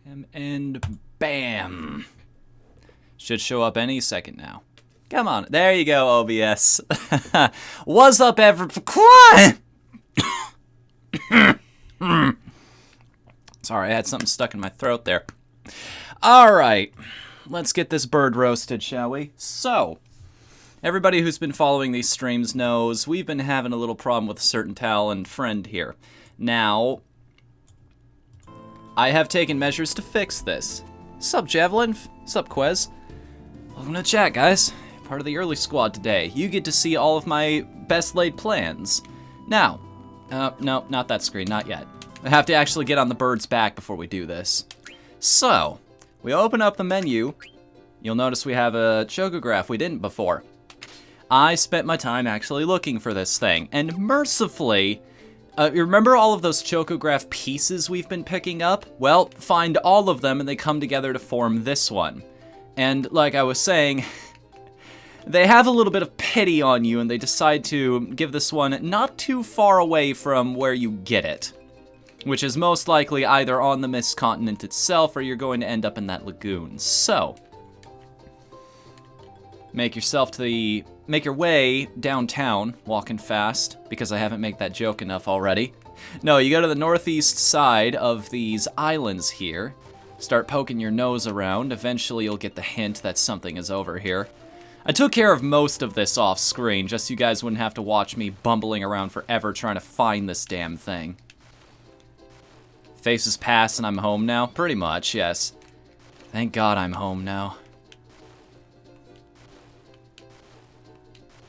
And bam. Should show up any second now. Come on. There you go, OBS. What's up, everyone? Sorry, I had something stuck in my throat there. Alright. Let's get this bird roasted, shall we? So, everybody who's been following these streams knows we've been having a little problem with a certain talent friend here. Now, I have taken measures to fix this. Sup, Javelin? Sup, Quez? Welcome to the chat, guys. Part of the early squad today. You get to see all of my best laid plans. Now, no, not that screen, not yet. I have to actually get on the bird's back before we do this. So, we open up the menu. You'll notice we have a chocograph we didn't before. I spent my time actually looking for this thing, and mercifully, you remember all of those chocograph pieces we've been picking up? Well, find all of them and they come together to form this one. And like I was saying, they have a little bit of pity on you and they decide to give this one not too far away from where you get it. Which is most likely either on the Mist Continent itself or you're going to end up in that lagoon. So, make your way downtown, walking fast, because I haven't made that joke enough already. No, you go to the northeast side of these islands here, start poking your nose around, eventually you'll get the hint that something is over here. I took care of most of this off screen, just so you guys wouldn't have to watch me bumbling around forever trying to find this damn thing. Faces pass and I'm home now? Pretty much, yes. Thank God I'm home now.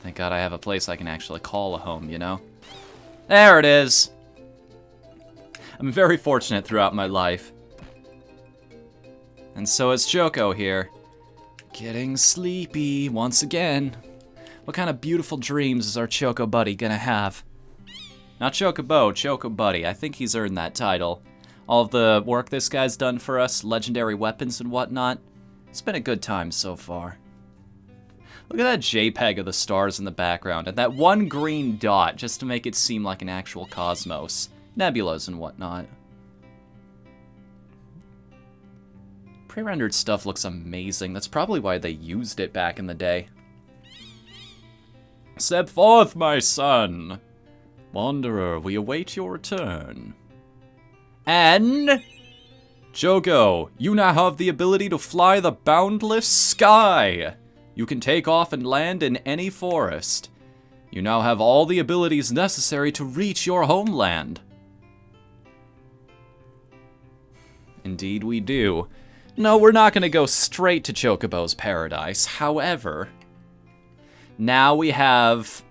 Thank God I have a place I can actually call a home, you know? There it is! I'm very fortunate throughout my life. And so is Choco here. Getting sleepy once again. What kind of beautiful dreams is our Choco Buddy gonna have? Not Chocobo, Choco Buddy. I think he's earned that title. All of the work this guy's done for us, legendary weapons and whatnot. It's been a good time so far. Look at that JPEG of the stars in the background, and that one green dot just to make it seem like an actual cosmos. Nebulas and whatnot. Pre-rendered stuff looks amazing. That's probably why they used it back in the day. Step forth, my son. Wanderer, we await your return. And Choco, you now have the ability to fly the boundless sky. You can take off and land in any forest. You now have all the abilities necessary to reach your homeland. Indeed we do. No, we're not going to go straight to Chocobo's paradise. However, now we have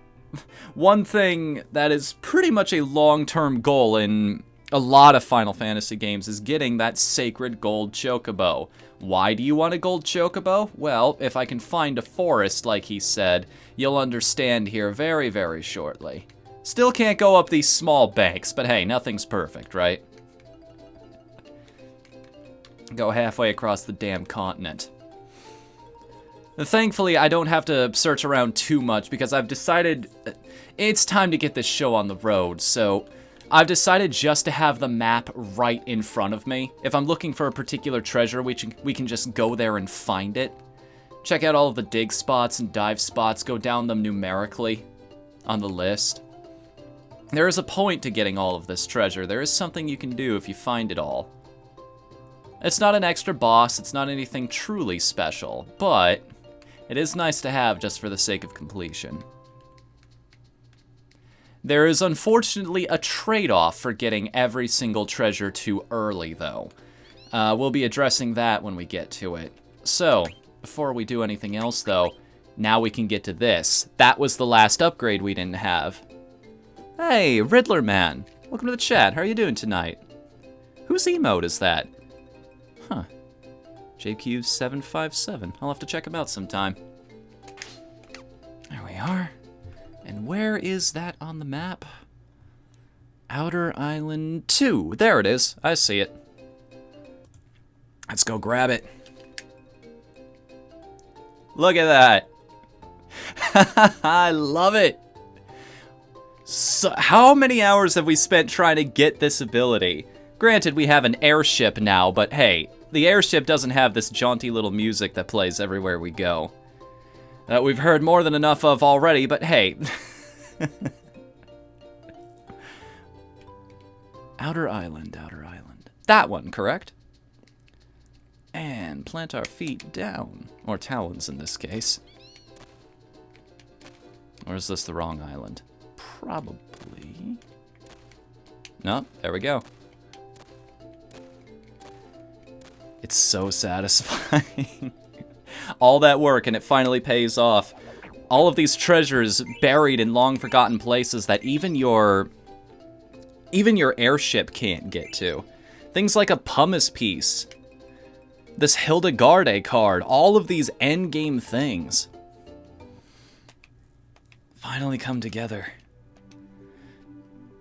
one thing that is pretty much a long-term goal in a lot of Final Fantasy games is getting that sacred gold chocobo. Why do you want a gold chocobo? Well, if I can find a forest, like he said, you'll understand here very, very shortly. Still can't go up these small banks, but hey, nothing's perfect, right? Go halfway across the damn continent. Thankfully, I don't have to search around too much because I've decided it's time to get this show on the road, so I've decided just to have the map right in front of me. If I'm looking for a particular treasure, we can just go there and find it. Check out all of the dig spots and dive spots, go down them numerically on the list. There is a point to getting all of this treasure. There is something you can do if you find it all. It's not an extra boss, it's not anything truly special, but it is nice to have just for the sake of completion. There is unfortunately a trade-off for getting every single treasure too early, though. We'll be addressing that when we get to it. So, before we do anything else, though, now we can get to this. That was the last upgrade we didn't have. Hey, Riddler Man. Welcome to the chat. How are you doing tonight? Whose emote is that? Huh. JQ757. I'll have to check him out sometime. There we are. And where is that on the map? Outer Island 2. There it is. I see it. Let's go grab it. Look at that. I love it. So, how many hours have we spent trying to get this ability? Granted, we have an airship now, but hey, the airship doesn't have this jaunty little music that plays everywhere we go. That we've heard more than enough of already, but hey. Outer island, outer island. That one, correct? And plant our feet down. Or talons in this case. Or is this the wrong island? Probably. No, there we go. It's so satisfying. All that work and it finally pays off. All of these treasures buried in long forgotten places that even your airship can't get to. Things like a pumice piece. This Hildegarde card. All of these endgame things. Finally come together.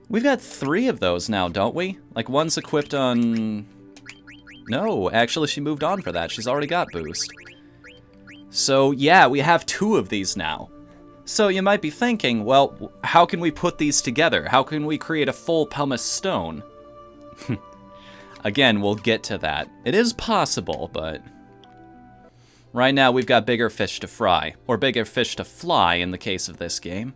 We've got 3 of those now, don't we? Like one's equipped on... No, actually she moved on for that. She's already got boost. So yeah, we have 2 of these now. So you might be thinking, well, how can we put these together? How can we create a full pumice stone? Again, we'll get to that. It is possible, but... right now we've got bigger fish to fry. Or bigger fish to fly in the case of this game.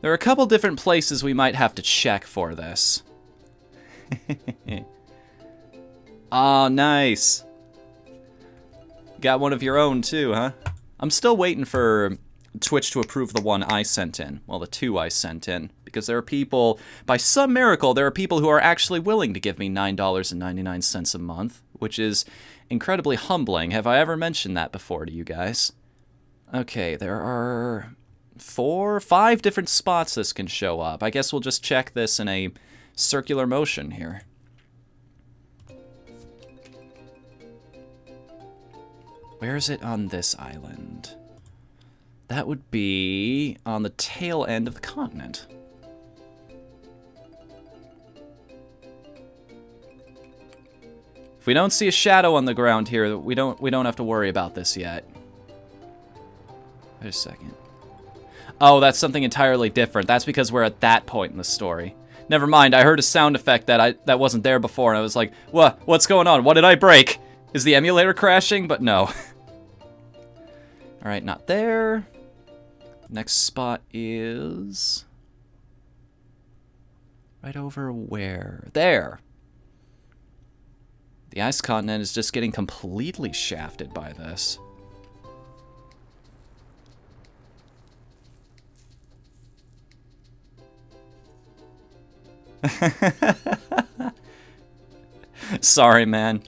There are a couple different places we might have to check for this. Ah, nice. Got one of your own too, huh? I'm still waiting for Twitch to approve the one I sent in. Well, the 2 I sent in. Because there are people, by some miracle, there are people who are actually willing to give me $9.99 a month. Which is incredibly humbling. Have I ever mentioned that before to you guys? Okay, there are 4, 5 different spots this can show up. I guess we'll just check this in a circular motion here. Where is it on this island? That would be on the tail end of the continent. If we don't see a shadow on the ground here, we don't have to worry about this yet. Wait a second. Oh, that's something entirely different. That's because we're at that point in the story. Never mind, I heard a sound effect that wasn't there before, and I was like, what's going on? What did I break? Is the emulator crashing? But no. Alright, not there. Next spot is... right over where? There! The ice continent is just getting completely shafted by this. Sorry, man.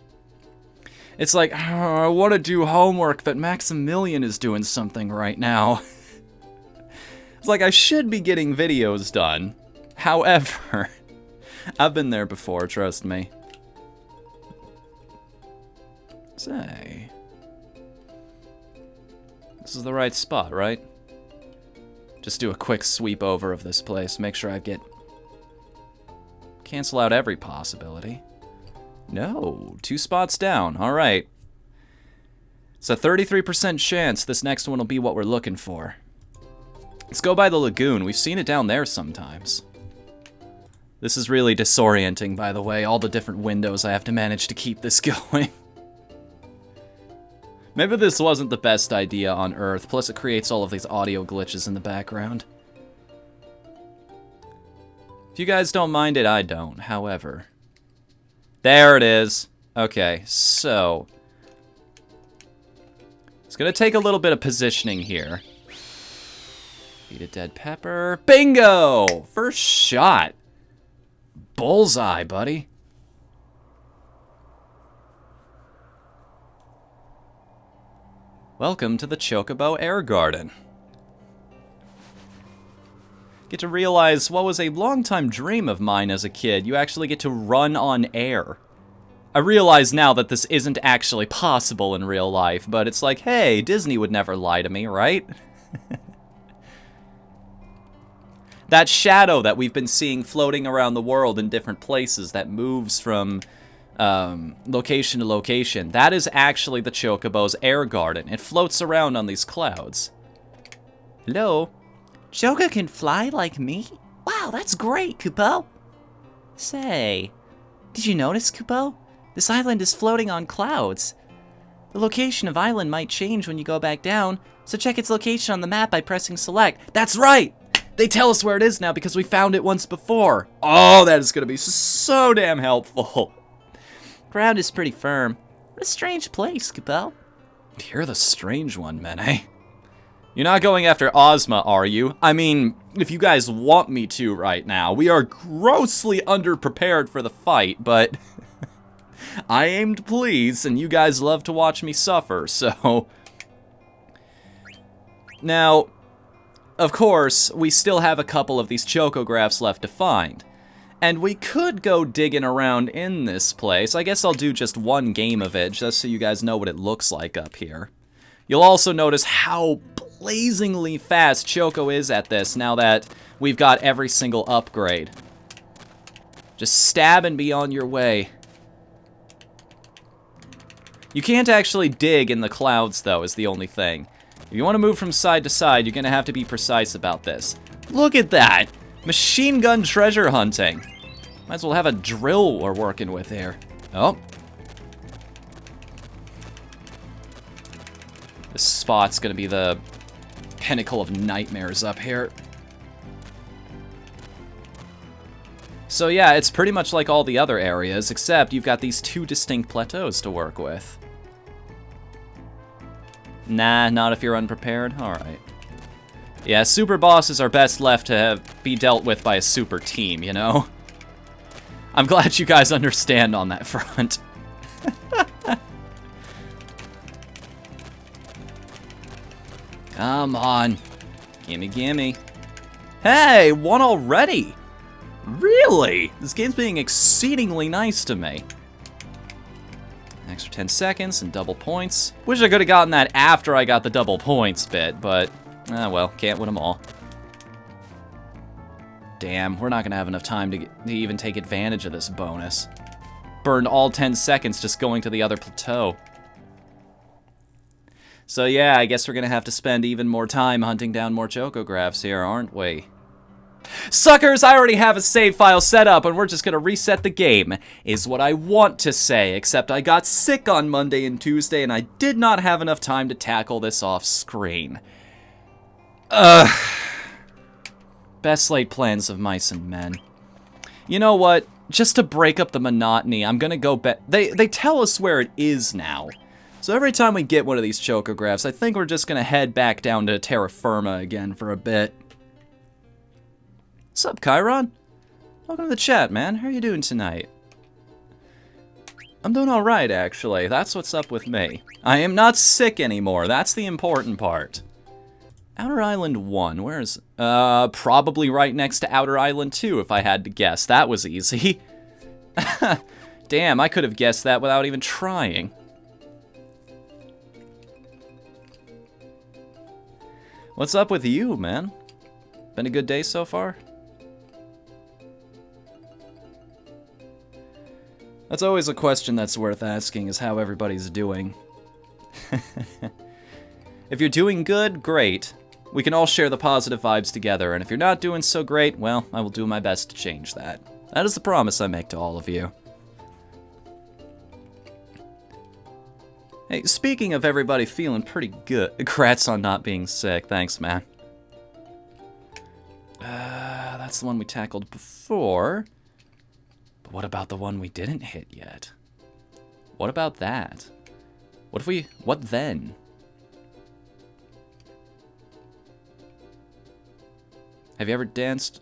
It's like, oh, I want to do homework, but Maximilian is doing something right now. It's like, I should be getting videos done. However, I've been there before, trust me. Say. This is the right spot, right? Just do a quick sweep over of this place. Make sure I get... cancel out every possibility. No, 2 spots down. All right. It's a 33% chance this next one will be what we're looking for. Let's go by the lagoon. We've seen it down there sometimes. This is really disorienting, by the way. All the different windows I have to manage to keep this going. Maybe this wasn't the best idea on Earth. Plus, it creates all of these audio glitches in the background. If you guys don't mind it, I don't. However... there it is. Okay, so... it's gonna take a little bit of positioning here. Eat a dead pepper. Bingo! First shot. Bullseye, buddy. Welcome to the Chocobo Air Garden. Get to realize what was a long-time dream of mine as a kid. You actually get to run on air. I realize now that this isn't actually possible in real life, but it's like, hey, Disney would never lie to me, right? That shadow that we've been seeing floating around the world in different places that moves from location to location, that is actually the Chocobo's air garden. It floats around on these clouds. Hello? Choco can fly like me? Wow, that's great, Kupo. Say, Did you notice, Kupo? This island is floating on clouds. The location of island might change when you go back down, so check its location on the map by pressing select. That's right! They tell us where it is now because we found it once before. Oh, that is going to be so damn helpful. Ground is pretty firm. What a strange place, Kupo. You're the strange one, Mene. You're not going after Ozma, are you? I mean, if you guys want me to right now. We are grossly underprepared for the fight, but I aim to please, and you guys love to watch me suffer, so... Now, of course, we still have a couple of these chocographs left to find. And we could go digging around in this place. I guess I'll do just one game of it, just so you guys know what it looks like up here. You'll also notice how blazingly fast Choco is at this now that we've got every single upgrade. Just stab and be on your way. You can't actually dig in the clouds, though, is the only thing. If you want to move from side to side, you're going to have to be precise about this. Look at that! Machine gun treasure hunting. Might as well have a drill we're working with here. Oh. This spot's going to be the pinnacle of nightmares up here. So yeah, it's pretty much like all the other areas, except you've got these two distinct plateaus to work with. Nah, not if you're unprepared? Alright. Yeah, super bosses are best left to be dealt with by a super team, you know? I'm glad you guys understand on that front. Come on. Gimme, gimme. Hey, one already! Really? This game's being exceedingly nice to me. Extra 10 seconds and double points. Wish I could have gotten that after I got the double points bit, but... well, can't win them all. Damn, we're not gonna have enough time to even take advantage of this bonus. Burned all 10 seconds just going to the other plateau. So yeah, I guess we're gonna have to spend even more time hunting down more chocographs here, aren't we? Suckers, I already have a save file set up and we're just gonna reset the game, is what I want to say, except I got sick on Monday and Tuesday and I did not have enough time to tackle this off screen. Best laid plans of mice and men. You know what? Just to break up the monotony, I'm gonna go back. They tell us where it is now. So every time we get one of these chocographs, I think we're just gonna head back down to terra firma again for a bit. Sup, Chiron? Welcome to the chat, man. How are you doing tonight? I'm doing alright, actually. That's what's up with me. I am not sick anymore. That's the important part. Outer Island 1, where is... probably right next to Outer Island 2, if I had to guess. That was easy. Damn, I could have guessed that without even trying. What's up with you, man? Been a good day so far? That's always a question that's worth asking, is how everybody's doing. If you're doing good, great. We can all share the positive vibes together, and if you're not doing so great, well, I will do my best to change that. That is the promise I make to all of you. Hey, speaking of everybody feeling pretty good, congrats on not being sick. Thanks, man. That's the one we tackled before. But what about the one we didn't hit yet? What about that? What if we... what then? Have you ever danced...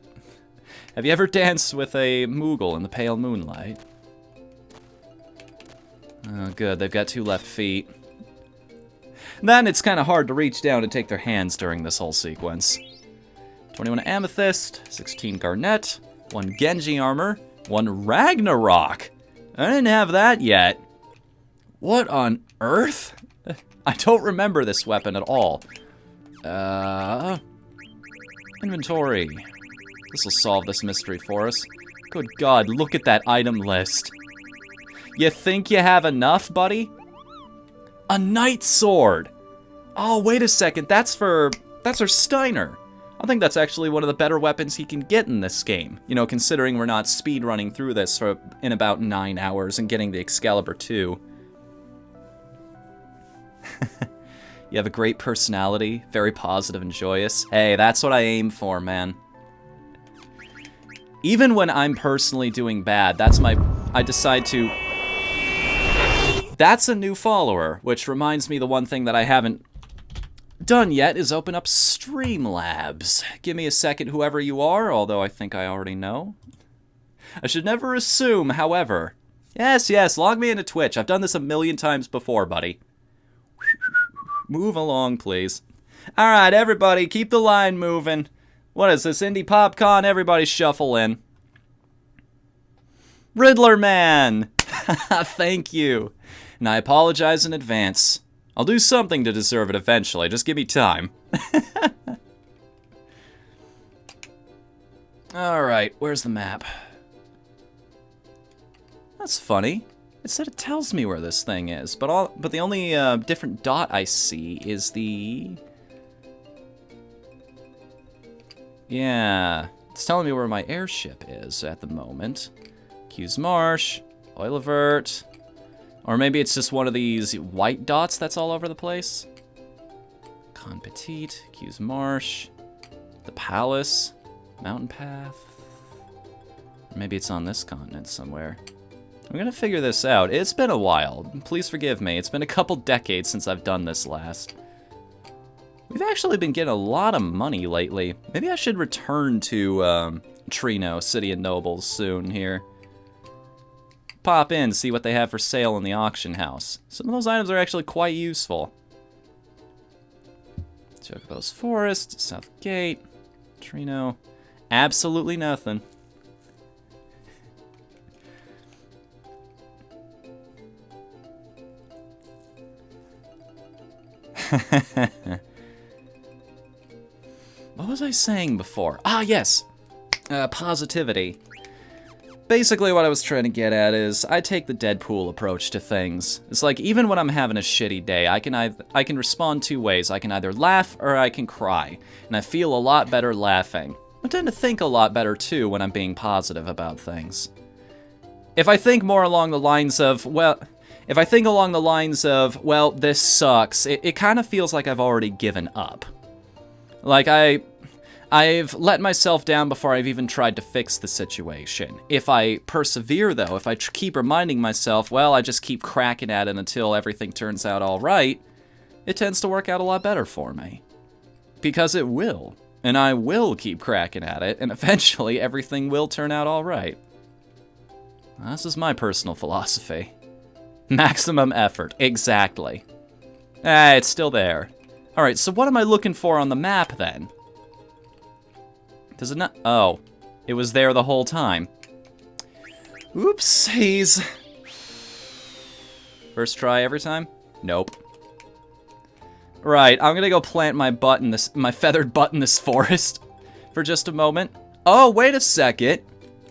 Have you ever danced with a Moogle in the pale moonlight? Oh, good. They've got 2 left feet. Then it's kind of hard to reach down and take their hands during this whole sequence. 21 amethyst, 16 garnet, 1 Genji armor, 1 Ragnarok. I didn't have that yet. What on earth? I don't remember this weapon at all. Inventory. This will solve this mystery for us. Good God, look at that item list. You think you have enough, buddy? A knight sword! Oh, wait a second, that's for Steiner. I think that's actually one of the better weapons he can get in this game. You know, considering we're not speed running through this in about 9 hours and getting the Excalibur 2. You have a great personality, very positive and joyous. Hey, that's what I aim for, man. Even when I'm personally doing bad, I decide to... That's a new follower, which reminds me the one thing that I haven't done yet is open up Streamlabs. Give me a second, whoever you are, although I think I already know. I should never assume, however. Yes, log me into Twitch. I've done this a million times before, buddy. Move along, please. Alright, everybody, keep the line moving. What is this, Indie PopCon? Everybody shuffle in. Riddler Man! Thank you. And I apologize in advance. I'll do something to deserve it eventually. Just give me time. Alright, where's the map? That's funny. It said it tells me where this thing is, but the only different dot I see is the... Yeah, it's telling me where my airship is at the moment. Q's Marsh, Oil Avert, or maybe it's just one of these white dots that's all over the place. Con Petite, Q's Marsh, the Palace, Mountain Path. Or maybe it's on this continent somewhere. I'm gonna figure this out. It's been a while. Please forgive me. It's been a couple decades since I've done this last. We've actually been getting a lot of money lately. Maybe I should return to Trino, City of Nobles, soon here. Pop in, see what they have for sale in the auction house. Some of those items are actually quite useful. Chocobo's Forest, South Gate, Trino. Absolutely nothing. What was I saying before? Ah, yes! Positivity. Basically what I was trying to get at is, I take the Deadpool approach to things. It's like, even when I'm having a shitty day, I can respond two ways. I can either laugh, or I can cry. And I feel a lot better laughing. I tend to think a lot better, too, when I'm being positive about things. If I think more along the lines of, well, this sucks, it kind of feels like I've already given up. Like, I've let myself down before I've even tried to fix the situation. If I persevere, though, if I keep reminding myself, well, I just keep cracking at it until everything turns out all right, it tends to work out a lot better for me. Because it will. And I will keep cracking at it, and eventually everything will turn out all right. This is my personal philosophy. Maximum effort. Exactly. It's still there. Alright, so what am I looking for on the map, then? Does it not? Oh. It was there the whole time. Oopsies. First try every time? Nope. Right, I'm gonna go plant my feathered butt in this forest for just a moment. Oh, wait a second.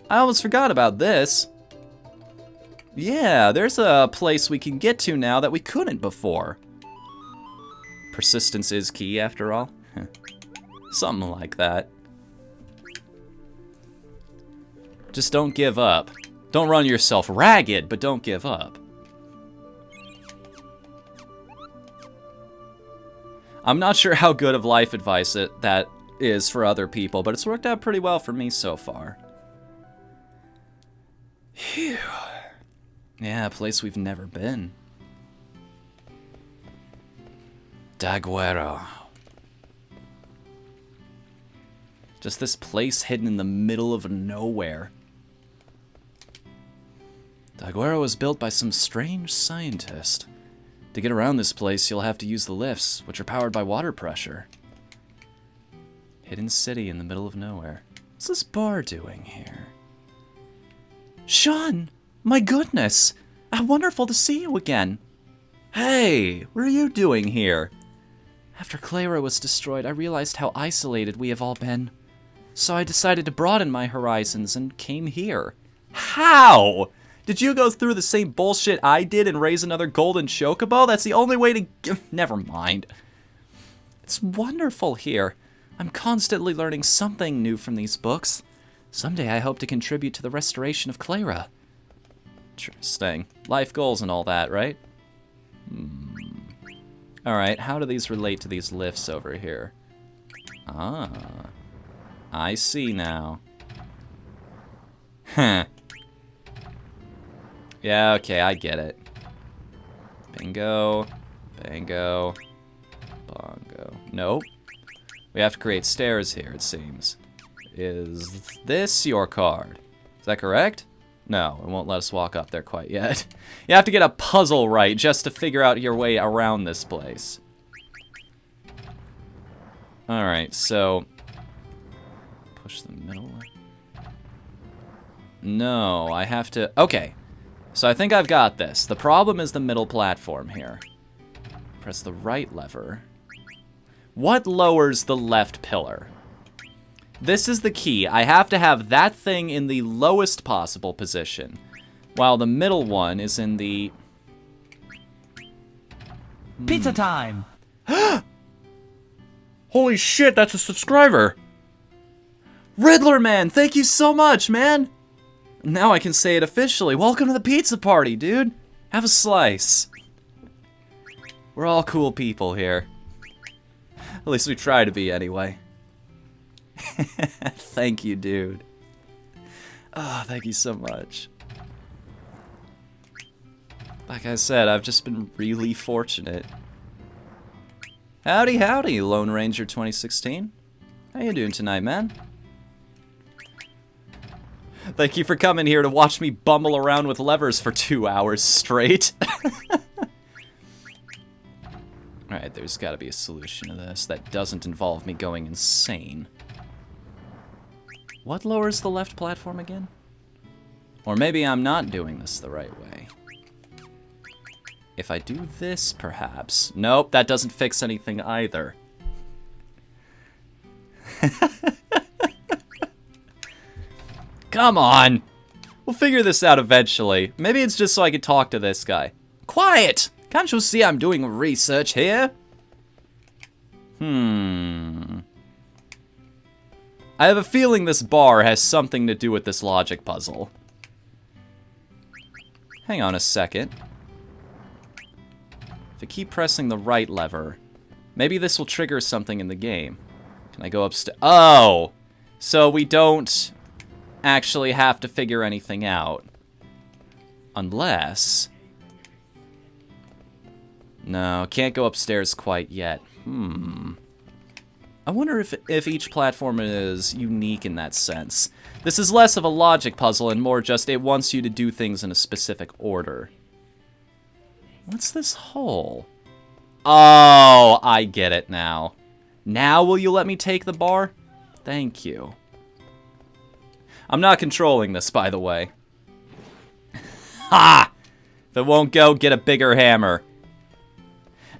I almost forgot about this. Yeah, there's a place we can get to now that we couldn't before. Persistence is key, after all. Something like that. Just don't give up. Don't run yourself ragged, but don't give up. I'm not sure how good of life advice that is for other people, but it's worked out pretty well for me so far. Phew. Yeah, a place we've never been. Daguerro. Just this place hidden in the middle of nowhere. Daguerro was built by some strange scientist. To get around this place, you'll have to use the lifts, which are powered by water pressure. Hidden city in the middle of nowhere. What's this bar doing here? Sean! My goodness! How wonderful to see you again! Hey! What are you doing here? After Clara was destroyed, I realized how isolated we have all been. So I decided to broaden my horizons and came here. How? Did you go through the same bullshit I did and raise another golden chocobo? That's the only way to... Never mind. It's wonderful here. I'm constantly learning something new from these books. Someday I hope to contribute to the restoration of Clara. Interesting. Life goals and all that, right? Alright, how do these relate to these lifts over here? Ah. I see now. Huh. Yeah, okay, I get it. Bingo. Bingo. Bongo. Nope. We have to create stairs here, it seems. Is this your card? Is that correct? No, it won't let us walk up there quite yet. You have to get a puzzle right just to figure out your way around this place. Alright, so... push the middle one. No, I have to... Okay, so I think I've got this. The problem is the middle platform here. Press the right lever. What lowers the left pillar? This is the key. I have to have that thing in the lowest possible position, while the middle one is in the... Pizza time! Holy shit, that's a subscriber! Riddler Man, thank you so much, man! Now I can say it officially. Welcome to the pizza party, dude! Have a slice. We're all cool people here. At least we try to be, anyway. Thank you, dude. Oh, thank you so much. Like I said, I've just been really fortunate. Howdy, howdy, Lone Ranger 2016. How you doing tonight, man? Thank you for coming here to watch me bumble around with levers for 2 hours straight. Alright, there's gotta be a solution to this that doesn't involve me going insane. What lowers the left platform again? Or maybe I'm not doing this the right way. If I do this, perhaps. Nope, that doesn't fix anything either. Come on! We'll figure this out eventually. Maybe it's just so I can talk to this guy. Quiet! Can't you see I'm doing research here? I have a feeling this bar has something to do with this logic puzzle. Hang on a second. If I keep pressing the right lever, maybe this will trigger something in the game. Can I go upstairs? Oh! So we don't actually have to figure anything out. Unless... No, can't go upstairs quite yet. I wonder if each platform is unique in that sense. This is less of a logic puzzle and more just it wants you to do things in a specific order. What's this hole? Oh, I get it now. Now will you let me take the bar? Thank you. I'm not controlling this, by the way. Ha! If it won't go, get a bigger hammer.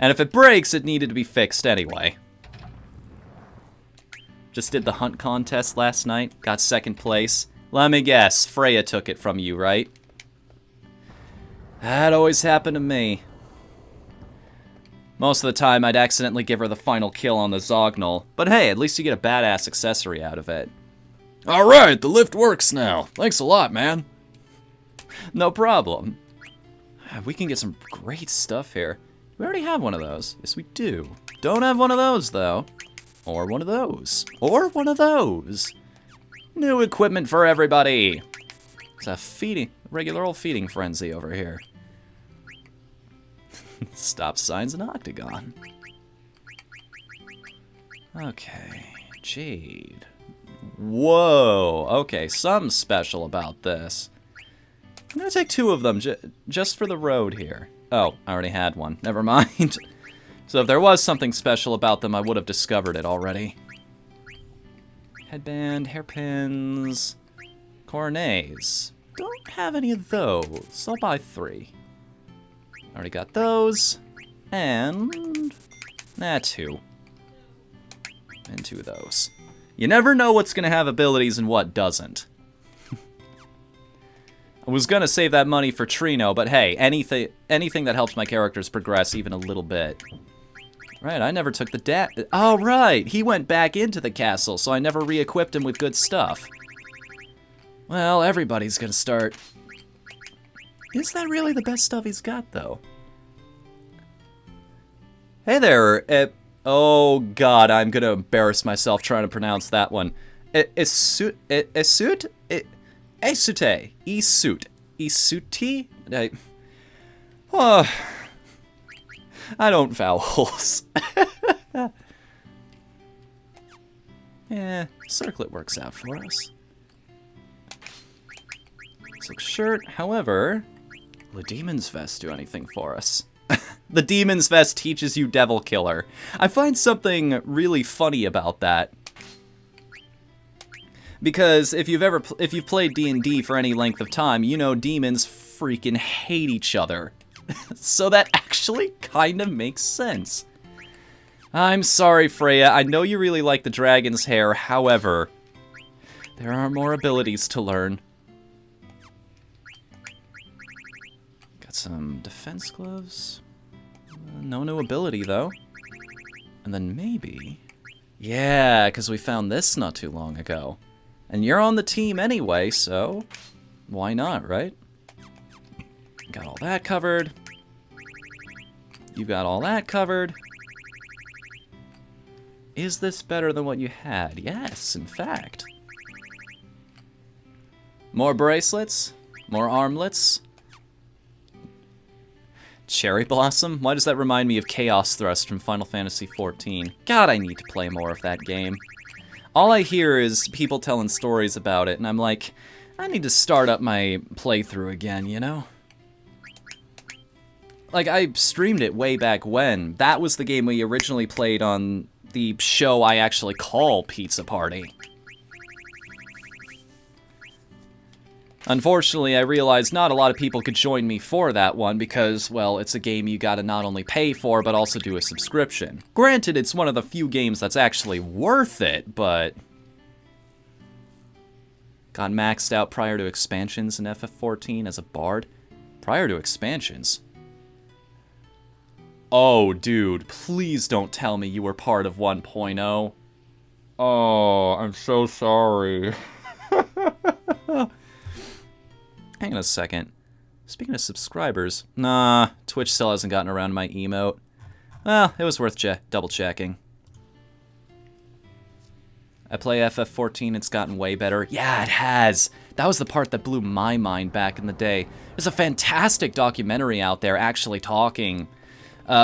And if it breaks, it needed to be fixed anyway. Just did the hunt contest last night. Got second place. Let me guess, Freya took it from you, right? That always happened to me. Most of the time, I'd accidentally give her the final kill on the Zognol. But hey, at least you get a badass accessory out of it. Alright, the lift works now. Thanks a lot, man. No problem. We can get some great stuff here. We already have one of those. Yes, we do. Don't have one of those, though. Or one of those. Or one of those. New equipment for everybody. It's a regular old feeding frenzy over here. Stop signs and octagon. Okay. Jade. Whoa. Okay, something special about this. I'm gonna take 2 of them just for the road here. Oh, I already had one. Never mind. So if there was something special about them, I would have discovered it already. Headband, hairpins, coronets. Don't have any of those. I'll buy 3. Already got those. And... 2. And 2 of those. You never know what's going to have abilities and what doesn't. I was going to save that money for Trino, but hey, anything that helps my characters progress even a little bit. Right, I never took the Oh, right, he went back into the castle, so I never re-equipped him with good stuff. Well, everybody's gonna start. Is that really the best stuff he's got, though? Hey there, oh god, I'm gonna embarrass myself trying to pronounce that one. Isute? Oh, I don't vowels. Yeah, circlet works out for us. Silk shirt, however, will the Demon's Vest do anything for us? The Demon's Vest teaches you Devil Killer. I find something really funny about that. Because if you've played D&D for any length of time, you know demons freaking hate each other. So that actually kind of makes sense. I'm sorry, Freya. I know you really like the dragon's hair, however, there are more abilities to learn. Got some defense gloves. No new ability, though. And then maybe... Yeah, because we found this not too long ago. And you're on the team anyway, so why not, right? Got all that covered. You got all that covered. Is this better than what you had? Yes, in fact. More bracelets? More armlets? Cherry Blossom? Why does that remind me of Chaos Thrust from Final Fantasy XIV? God, I need to play more of that game. All I hear is people telling stories about it, and I'm like, I need to start up my playthrough again, you know? Like, I streamed it way back when. That was the game we originally played on the show I actually call Pizza Party. Unfortunately, I realized not a lot of people could join me for that one because, well, it's a game you gotta not only pay for, but also do a subscription. Granted, it's one of the few games that's actually worth it, but... Got maxed out prior to expansions in FF14 as a bard. Prior to expansions? Oh, dude, please don't tell me you were part of 1.0. Oh, I'm so sorry. Hang on a second. Speaking of subscribers, nah, Twitch still hasn't gotten around to my emote. Well, it was worth double checking. I play FF14, it's gotten way better. Yeah, it has. That was the part that blew my mind back in the day. There's a fantastic documentary out there actually talking.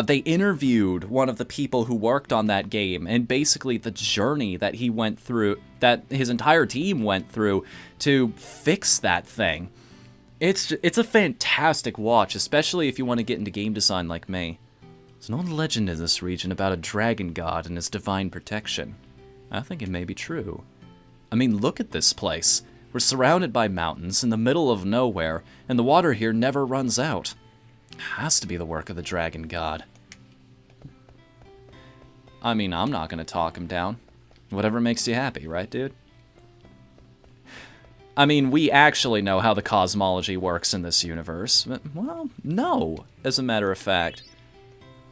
They interviewed one of the people who worked on that game, and basically the journey that he went through, that his entire team went through to fix that thing. It's a fantastic watch, especially if you want to get into game design like me. There's an old legend in this region about a dragon god and his divine protection. I think it may be true. I mean, look at this place. We're surrounded by mountains in the middle of nowhere, and the water here never runs out. Has to be the work of the dragon god. I mean, I'm not gonna talk him down. Whatever makes you happy, right, dude? I mean, we actually know how the cosmology works in this universe. Well, no, as a matter of fact.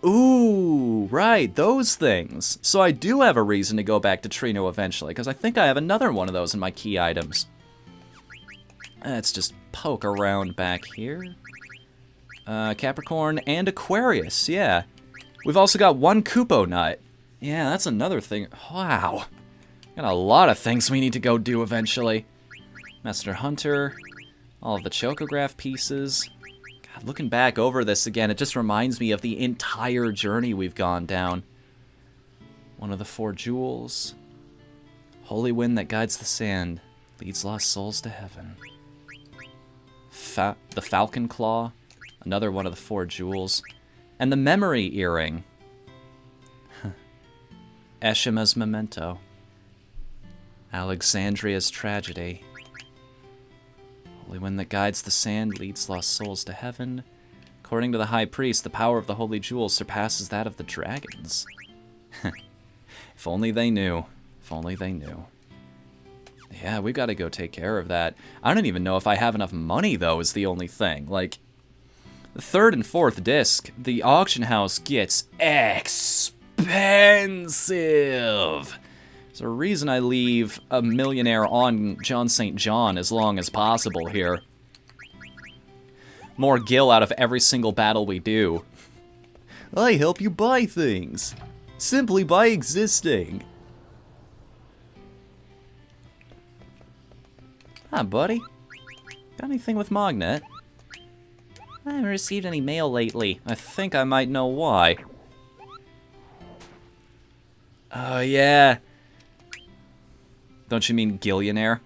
Ooh, right, those things. So I do have a reason to go back to Trino eventually, because I think I have another one of those in my key items. Let's just poke around back here. Capricorn and Aquarius, yeah. We've also got one Kupo nut. Yeah, that's another thing. Wow. Got a lot of things we need to go do eventually. Master Hunter, all of the Chocograph pieces. God, looking back over this again, it just reminds me of the entire journey we've gone down. One of the 4 jewels. Holy wind that guides the sand, leads lost souls to heaven. The Falcon Claw. Another one of the 4 jewels. And the memory earring. Eshima's memento. Alexandria's tragedy. Holy wind that guides the sand leads lost souls to heaven. According to the high priest, the power of the holy jewels surpasses that of the dragons. If only they knew. If only they knew. Yeah, we've got to go take care of that. I don't even know if I have enough money, though, is the only thing. Like, the 3rd and 4th disc, the auction house gets expensive. expensive. There's a reason I leave a millionaire on John St. John as long as possible here. More gil out of every single battle we do. I help you buy things. Simply by existing. Hi, buddy. Got anything with Magnet? I haven't received any mail lately. I think I might know why. Oh, yeah. Don't you mean Gillionaire?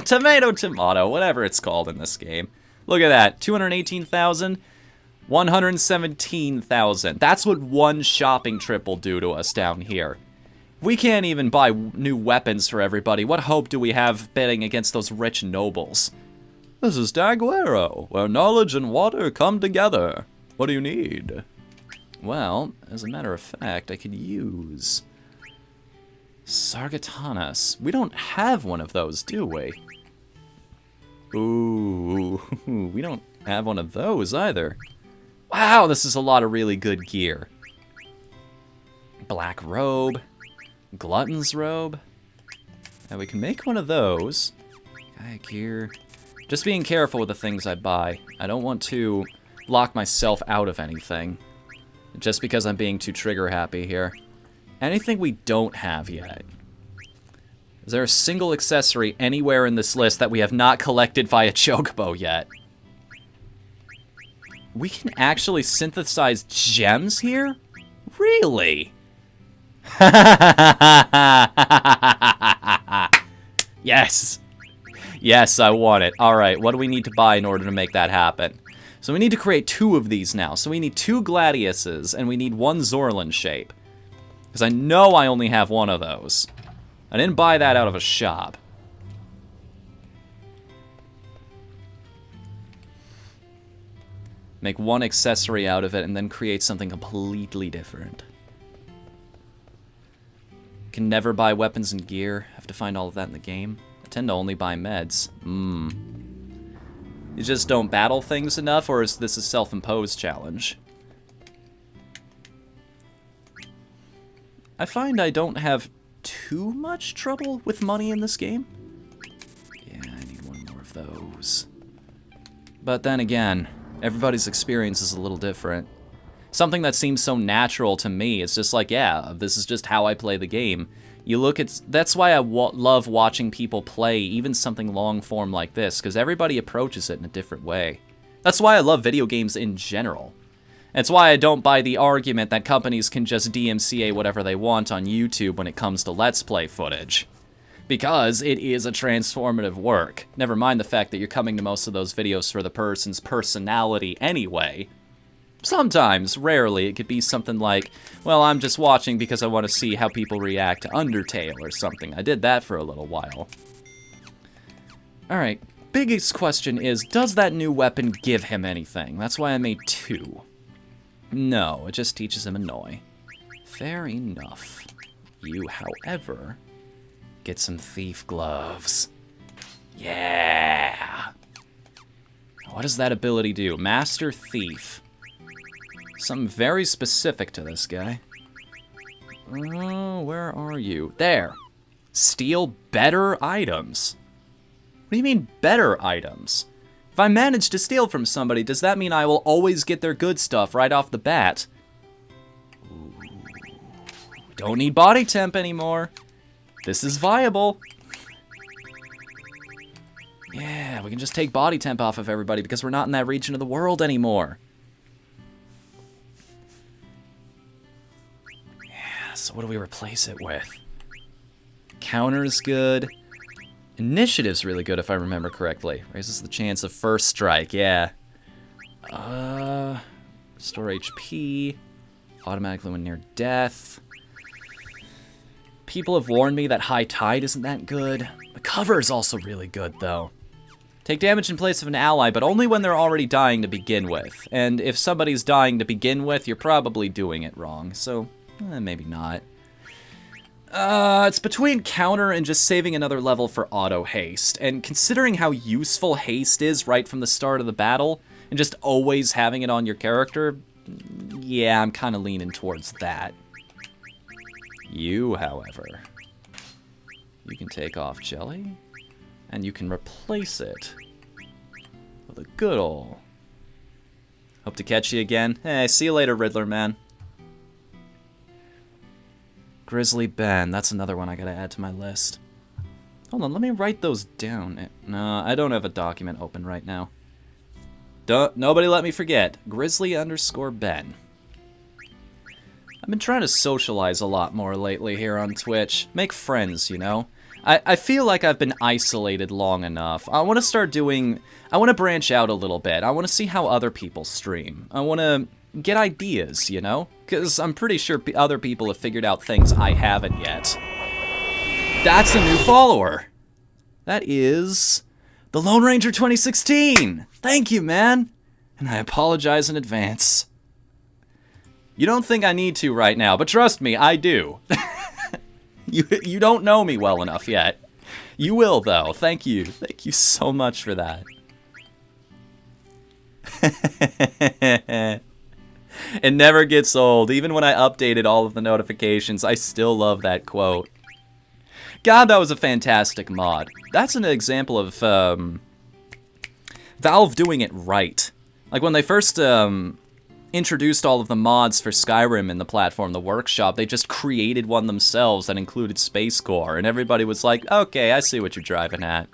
Tomato, tomato, whatever it's called in this game. Look at that. 218,000. 117,000. That's what one shopping trip will do to us down here. We can't even buy new weapons for everybody. What hope do we have betting against those rich nobles? This is Daguerro, where knowledge and water come together. What do you need? Well, as a matter of fact, I could use Sargatanas. We don't have one of those, do we? Ooh, we don't have one of those either. Wow, this is a lot of really good gear. Black robe. Glutton's robe. Now we can make one of those. Kayak gear. Just being careful with the things I buy. I don't want to lock myself out of anything. Just because I'm being too trigger happy here. Anything we don't have yet. Is there a single accessory anywhere in this list that we have not collected via Chocobo yet? We can actually synthesize gems here? Really? Yes. Yes, I want it. Alright, what do we need to buy in order to make that happen? So we need to create 2 of these now. So we need 2 Gladiuses, and we need 1 Zorlin shape. Because I know I only have 1 of those. I didn't buy that out of a shop. Make 1 accessory out of it, and then create something completely different. Can never buy weapons and gear. Have to find all of that in the game. I tend to only buy meds. You just don't battle things enough, or is this a self-imposed challenge? I find I don't have too much trouble with money in this game. Yeah, I need 1 more of those. But then again, everybody's experience is a little different. Something that seems so natural to me, it's just like, yeah, this is just how I play the game. You look at, that's why I love watching people play even something long form like this, because everybody approaches it in a different way. That's why I love video games in general. It's why I don't buy the argument that companies can just DMCA whatever they want on YouTube when it comes to Let's Play footage. Because it is a transformative work. Never mind the fact that you're coming to most of those videos for the person's personality anyway. Sometimes, rarely, it could be something like, well, I'm just watching because I want to see how people react to Undertale or something. I did that for a little while. Alright, biggest question is, does that new weapon give him anything? That's why I made 2. No, it just teaches him Annoy. Fair enough. You, however, get some thief gloves. Yeah! What does that ability do? Master Thief. Something very specific to this guy. Oh, where are you? There. Steal better items. What do you mean, better items? If I manage to steal from somebody, does that mean I will always get their good stuff right off the bat? Ooh. Don't need body temp anymore. This is viable. Yeah, we can just take body temp off of everybody because we're not in that region of the world anymore. So what do we replace it with? Counter's good. Initiative's really good if I remember correctly. Raises the chance of first strike, yeah. Restore HP. Automatically when near death. People have warned me that High Tide isn't that good. The cover is also really good, though. Take damage in place of an ally, but only when they're already dying to begin with. And if somebody's dying to begin with, you're probably doing it wrong, so... maybe not. It's between counter and just saving another level for auto haste. And considering how useful haste is right from the start of the battle, and just always having it on your character, yeah, I'm kind of leaning towards that. You, however, you can take off jelly, and you can replace it with a good ol'. Hope to catch you again. Hey, see you later, Riddler man. Grizzly Ben, that's another one I gotta add to my list. Hold on, let me write those down. No, I don't have a document open right now. Nobody let me forget. Grizzly_Ben. I've been trying to socialize a lot more lately here on Twitch. Make friends, you know? I feel like I've been isolated long enough. I want to branch out a little bit. I want to see how other people stream. I want to get ideas, you know? Because I'm pretty sure other people have figured out things I haven't yet. That's a new follower. That is the Lone Ranger 2016. Thank you, man. And I apologize in advance. You don't think I need to right now, but trust me, I do. You don't know me well enough yet. You will, though. Thank you. Thank you so much for that. It never gets old. Even when I updated all of the notifications, I still love that quote. God, that was a fantastic mod. That's an example of Valve doing it right. Like when they first introduced all of the mods for Skyrim in the platform, the workshop, they just created one themselves that included Space Core, and everybody was like, okay, I see what you're driving at.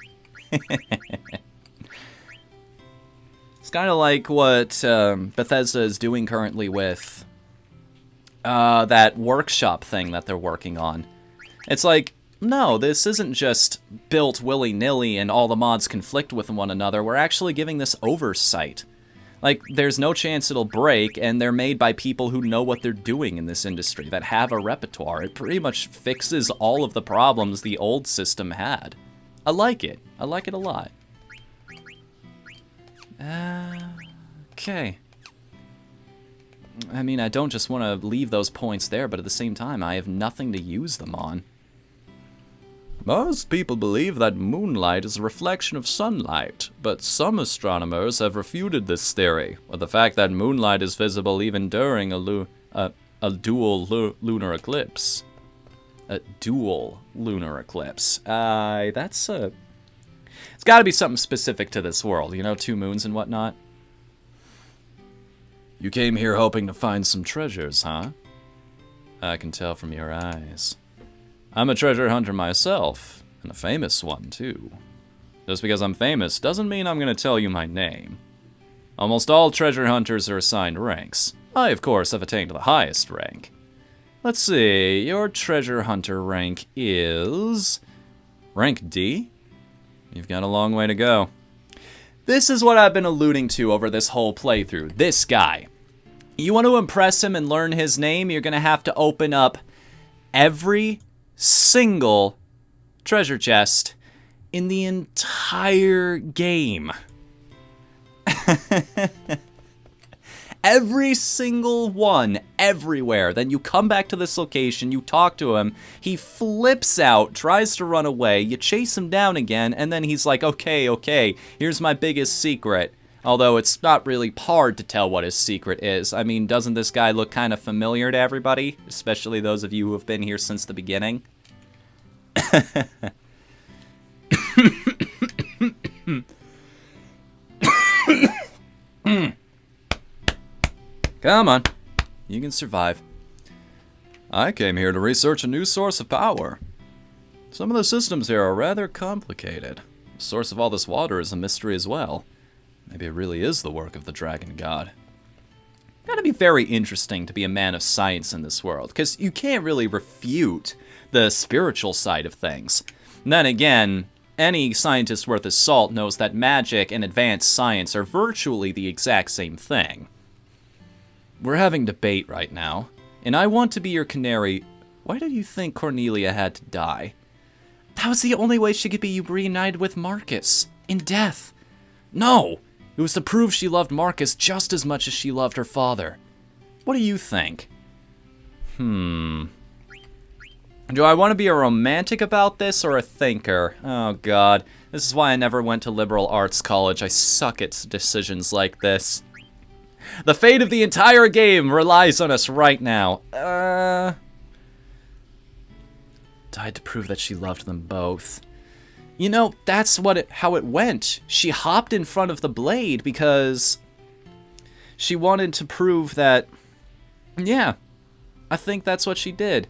It's kind of like what Bethesda is doing currently with that workshop thing that they're working on. It's like, no, this isn't just built willy-nilly and all the mods conflict with one another. We're actually giving this oversight. Like, there's no chance it'll break, and they're made by people who know what they're doing in this industry, that have a repertoire. It pretty much fixes all of the problems the old system had. I like it. I like it a lot. Okay. I mean, I don't just want to leave those points there, but at the same time, I have nothing to use them on. Most people believe that moonlight is a reflection of sunlight, but some astronomers have refuted this theory, with the fact that moonlight is visible even during a dual lunar eclipse. A dual lunar eclipse. That's a... It's gotta be something specific to this world, you know, 2 moons and whatnot. You came here hoping to find some treasures, huh? I can tell from your eyes. I'm a treasure hunter myself, and a famous one, too. Just because I'm famous doesn't mean I'm going to tell you my name. Almost all treasure hunters are assigned ranks. I, of course, have attained the highest rank. Let's see, your treasure hunter rank is... rank D? You've got a long way to go. This is what I've been alluding to over this whole playthrough. This guy. You want to impress him and learn his name, you're going to have to open up every single treasure chest in the entire game. Every single one, everywhere. Then you come back to this location, you talk to him, he flips out, tries to run away, you chase him down again, and then he's like, okay, here's my biggest secret. Although it's not really hard to tell what his secret is. I mean, doesn't this guy look kind of familiar to everybody? Especially those of you who have been here since the beginning. Come on. You can survive. I came here to research a new source of power. Some of the systems here are rather complicated. The source of all this water is a mystery as well. Maybe it really is the work of the dragon god. Gotta be very interesting to be a man of science in this world, because you can't really refute the spiritual side of things. And then again, any scientist worth his salt knows that magic and advanced science are virtually the exact same thing. We're having debate right now, and I want to be your canary. Why do you think Cornelia had to die? That was the only way she could be reunited with Marcus, in death. No! It was to prove she loved Marcus just as much as she loved her father. What do you think? Do I want to be a romantic about this or a thinker? Oh god, this is why I never went to liberal arts college. I suck at decisions like this. The fate of the entire game relies on us right now. Died to prove that she loved them both. You know, that's how it went. She hopped in front of the blade because she wanted to prove that, yeah, I think that's what she did.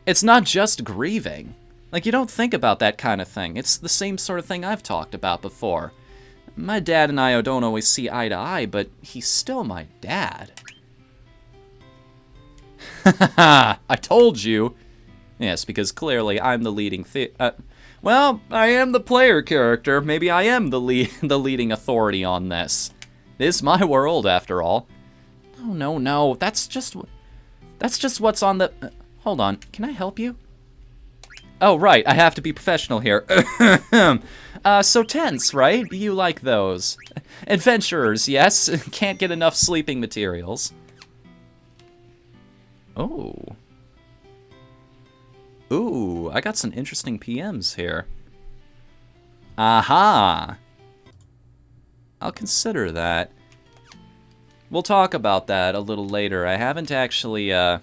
It's not just grieving. Like, you don't think about that kind of thing. It's the same sort of thing I've talked about before. My dad and I don't always see eye to eye, but he's still my dad. Haha, I told you. Yes, because clearly I'm the leading well, I am the player character. Maybe I am the leading authority on this. It is my world, after all. No. That's just what's on the... hold on. Can I help you? Oh, right. I have to be professional here. So tense, right? You like those. Adventurers, yes. Can't get enough sleeping materials. Oh. Ooh, I got some interesting PMs here. Aha! I'll consider that. We'll talk about that a little later. I haven't actually, yeah,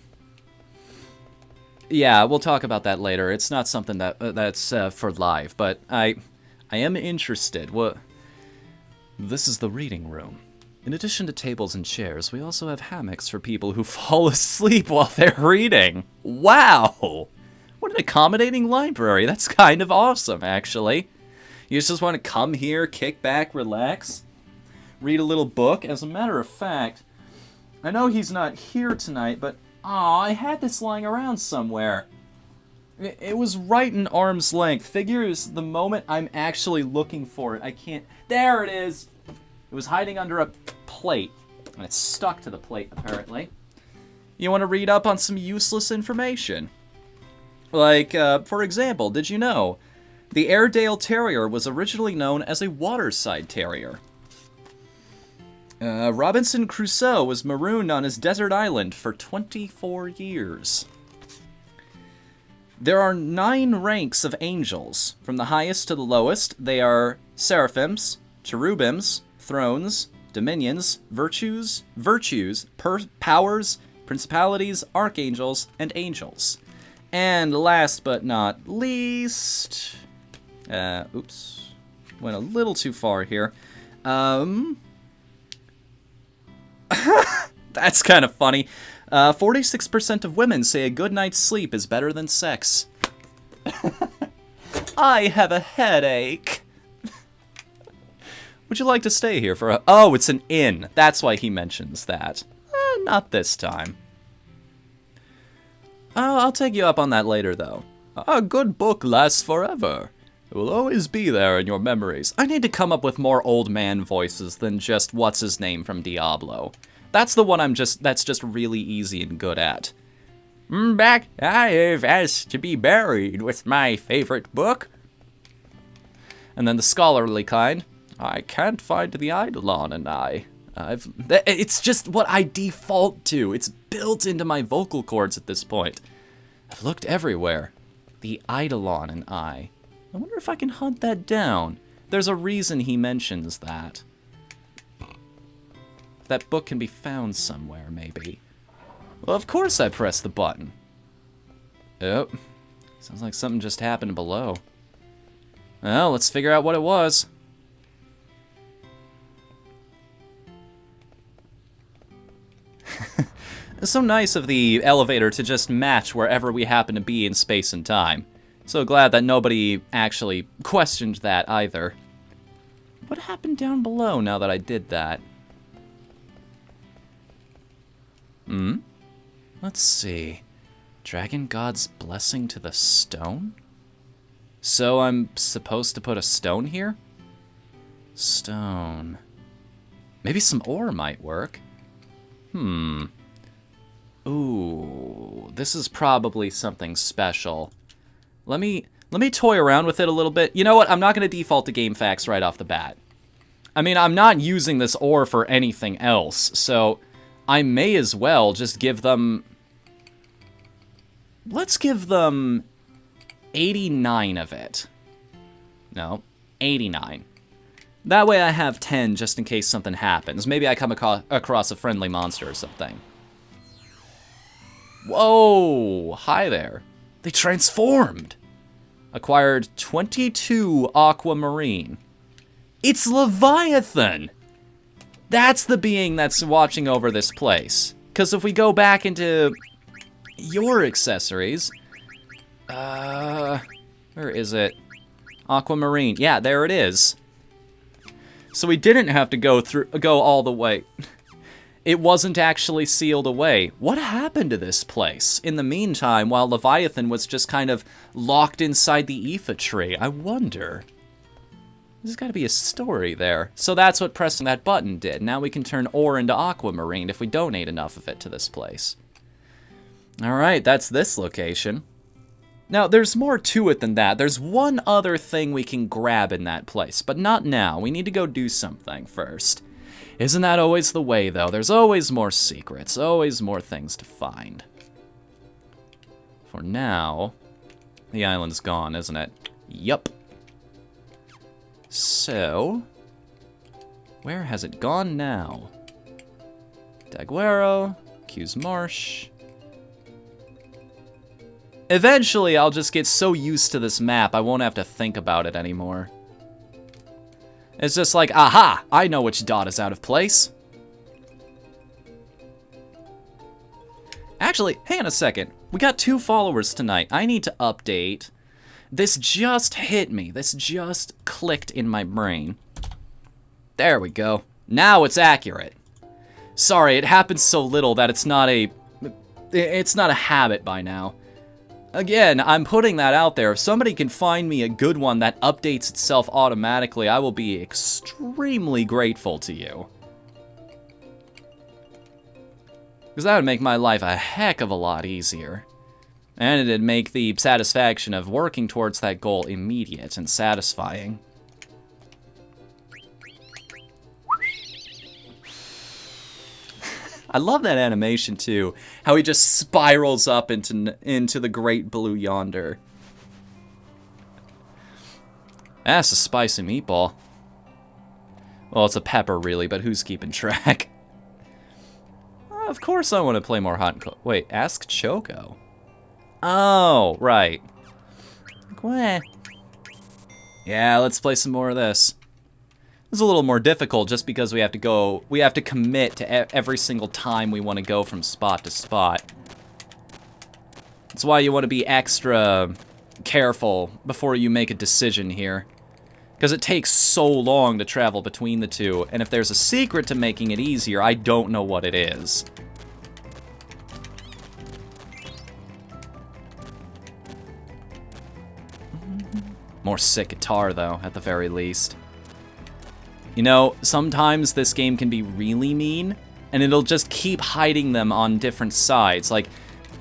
we'll talk about that later. It's not something that's for live, but I am interested. This is the reading room. In addition to tables and chairs, we also have hammocks for people who fall asleep while they're reading. Wow! What an accommodating library. That's kind of awesome, actually. You just want to come here, kick back, relax, read a little book. As a matter of fact, I know he's not here tonight, but I had this lying around somewhere. It was right in arm's length. Figures the moment I'm actually looking for it, I can't... There it is! It was hiding under a plate, and it's stuck to the plate, apparently. You want to read up on some useless information? Like, for example, did you know the Airedale Terrier was originally known as a waterside terrier? Robinson Crusoe was marooned on his desert island for 24 years. There are 9 ranks of angels. From the highest to the lowest, they are seraphims, cherubims, thrones, dominions, virtues, powers, principalities, archangels, and angels. And last but not least... oops. Went a little too far here. That's kind of funny. 46% of women say a good night's sleep is better than sex. I have a headache. Would you like to stay here for a... Oh, it's an inn. That's why he mentions that. Not this time. I'll take you up on that later, though. A good book lasts forever. It will always be there in your memories. I need to come up with more old man voices than just what's-his-name from Diablo. That's the one that's just really easy and good at. Back, I have asked to be buried with my favorite book. And then the scholarly kind. I can't find the Eidolon, and it's just what I default to. It's built into my vocal cords at this point. I've looked everywhere. The Eidolon and I wonder if I can hunt that down. There's a reason he mentions that. That book can be found somewhere, maybe. Well, of course I pressed the button. Oh, sounds like something just happened below. Well, let's figure out what it was. It's so nice of the elevator to just match wherever we happen to be in space and time. So glad that nobody actually questioned that either. What happened down below now that I did that? Let's see. Dragon God's blessing to the stone? So I'm supposed to put a stone here? Stone. Maybe some ore might work. Ooh, this is probably something special. Let me toy around with it a little bit. You know what? I'm not going to default to game facts right off the bat. I mean, I'm not using this ore for anything else, so I may as well just give them... Let's give them 89 of it. No, 89. That way I have 10 just in case something happens. Maybe I come across a friendly monster or something. Whoa! Hi there. They transformed. Acquired 22 aquamarine. It's Leviathan! That's the being that's watching over this place. Because if we go back into your accessories... where is it? Aquamarine. Yeah, there it is. So we didn't have to go all the way. It wasn't actually sealed away. What happened to this place in the meantime while Leviathan was just kind of locked inside the Aoife tree? I wonder. There's got to be a story there. So that's what pressing that button did. Now we can turn ore into aquamarine if we donate enough of it to this place. Alright, that's this location. Now, there's more to it than that. There's one other thing we can grab in that place, but not now. We need to go do something first. Isn't that always the way, though? There's always more secrets, always more things to find. For now, the island's gone, isn't it? Yup. So, where has it gone now? Daguerro, Q's Marsh. Eventually, I'll just get so used to this map, I won't have to think about it anymore. It's just like, aha! I know which dot is out of place. Actually, hang on a second. We got 2 followers tonight. I need to update. This just hit me. This just clicked in my brain. There we go. Now it's accurate. Sorry, it happens so little that it's not a habit by now. Again, I'm putting that out there. If somebody can find me a good one that updates itself automatically, I will be extremely grateful to you. Because that would make my life a heck of a lot easier. And it'd make the satisfaction of working towards that goal immediate and satisfying. I love that animation, too. How he just spirals up into the great blue yonder. That's a spicy meatball. Well, it's a pepper, really, but who's keeping track? Of course I want to play more hot and cold. Wait, ask Choco. Oh, right. What? Yeah, let's play some more of this. It's a little more difficult just because we have to commit to every single time we want to go from spot to spot. That's why you want to be extra careful before you make a decision here. Because it takes so long to travel between the two, and if there's a secret to making it easier, I don't know what it is. More sick guitar, though, at the very least. You know, sometimes this game can be really mean, and it'll just keep hiding them on different sides. Like,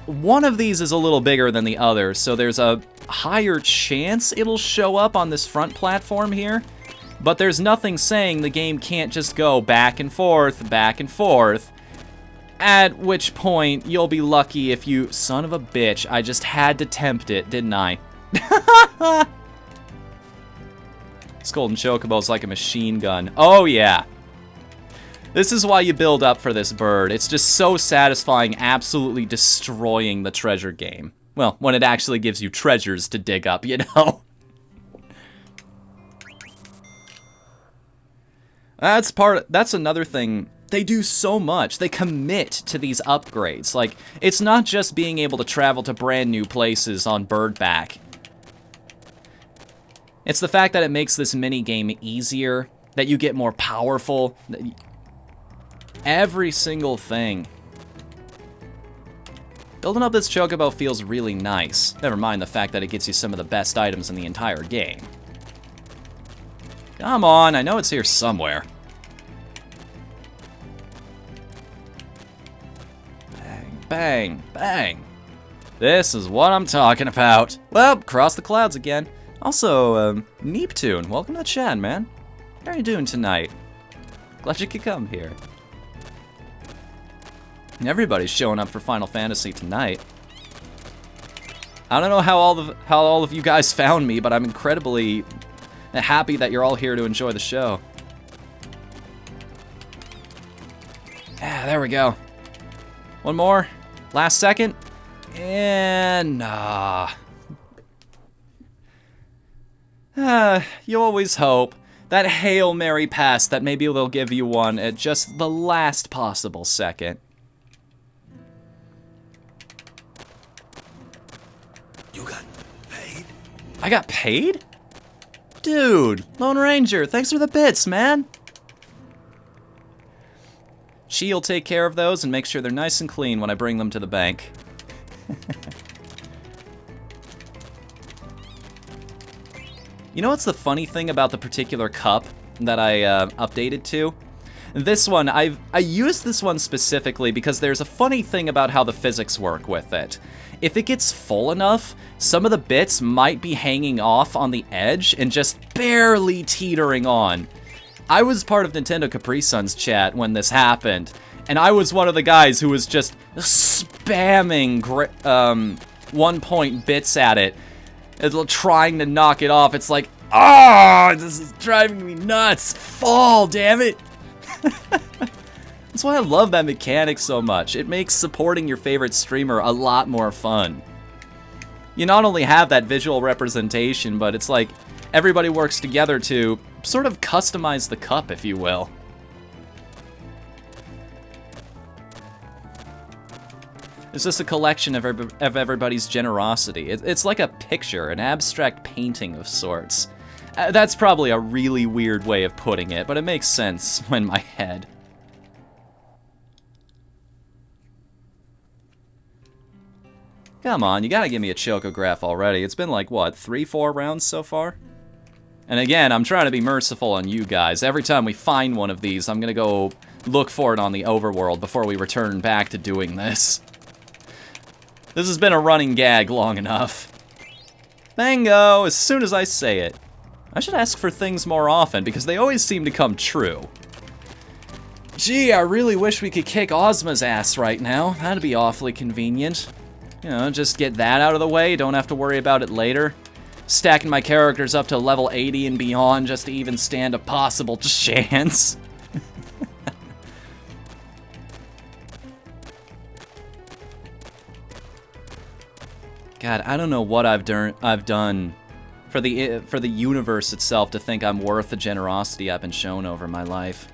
one of these is a little bigger than the other, so there's a higher chance it'll show up on this front platform here. But there's nothing saying the game can't just go back and forth, at which point you'll be lucky if you... Son of a bitch, I just had to tempt it, didn't I? This golden chocobo's like a machine gun. Oh, yeah. This is why you build up for this bird. It's just so satisfying absolutely destroying the treasure game. Well, when it actually gives you treasures to dig up, you know? That's another thing. They do so much. They commit to these upgrades. Like, it's not just being able to travel to brand new places on Birdback. It's the fact that it makes this minigame easier, that you get more powerful. Every single thing. Building up this chocobo feels really nice. Never mind the fact that it gets you some of the best items in the entire game. Come on, I know it's here somewhere. Bang, bang, bang. This is what I'm talking about. Well, cross the clouds again. Also, Neeptune, welcome to the chat, man. How are you doing tonight? Glad you could come here. Everybody's showing up for Final Fantasy tonight. I don't know how all of you guys found me, but I'm incredibly happy that you're all here to enjoy the show. Yeah, there we go. One more. Last second. And you always hope. That Hail Mary pass that maybe they'll give you one at just the last possible second. You got paid? I got paid? Dude, Lone Ranger, thanks for the bits, man. She'll take care of those and make sure they're nice and clean when I bring them to the bank. You know what's the funny thing about the particular cup that I updated to? This one, I used this one specifically because there's a funny thing about how the physics work with it. If it gets full enough, some of the bits might be hanging off on the edge and just barely teetering on. I was part of Nintendo Capri Sun's chat when this happened, and I was one of the guys who was just spamming 1-point bits at it, trying to knock it off. It's like, oh, this is driving me nuts. Fall, damn it. That's why I love that mechanic so much. It makes supporting your favorite streamer a lot more fun. You not only have that visual representation, but it's like everybody works together to sort of customize the cup, if you will. It's just a collection of everybody's generosity. It's like a picture, an abstract painting of sorts. That's probably a really weird way of putting it, but it makes sense in my head. Come on, you gotta give me a chocograph already. It's been like, what, 3-4 rounds so far? And again, I'm trying to be merciful on you guys. Every time we find one of these, I'm gonna go look for it on the overworld before we return back to doing this. This has been a running gag long enough. Bingo, as soon as I say it. I should ask for things more often, because they always seem to come true. Gee, I really wish we could kick Ozma's ass right now. That'd be awfully convenient. You know, just get that out of the way, don't have to worry about it later. Stacking my characters up to level 80 and beyond just to even stand a possible chance. God, I don't know what I've done for the universe itself to think I'm worth the generosity I've been shown over my life.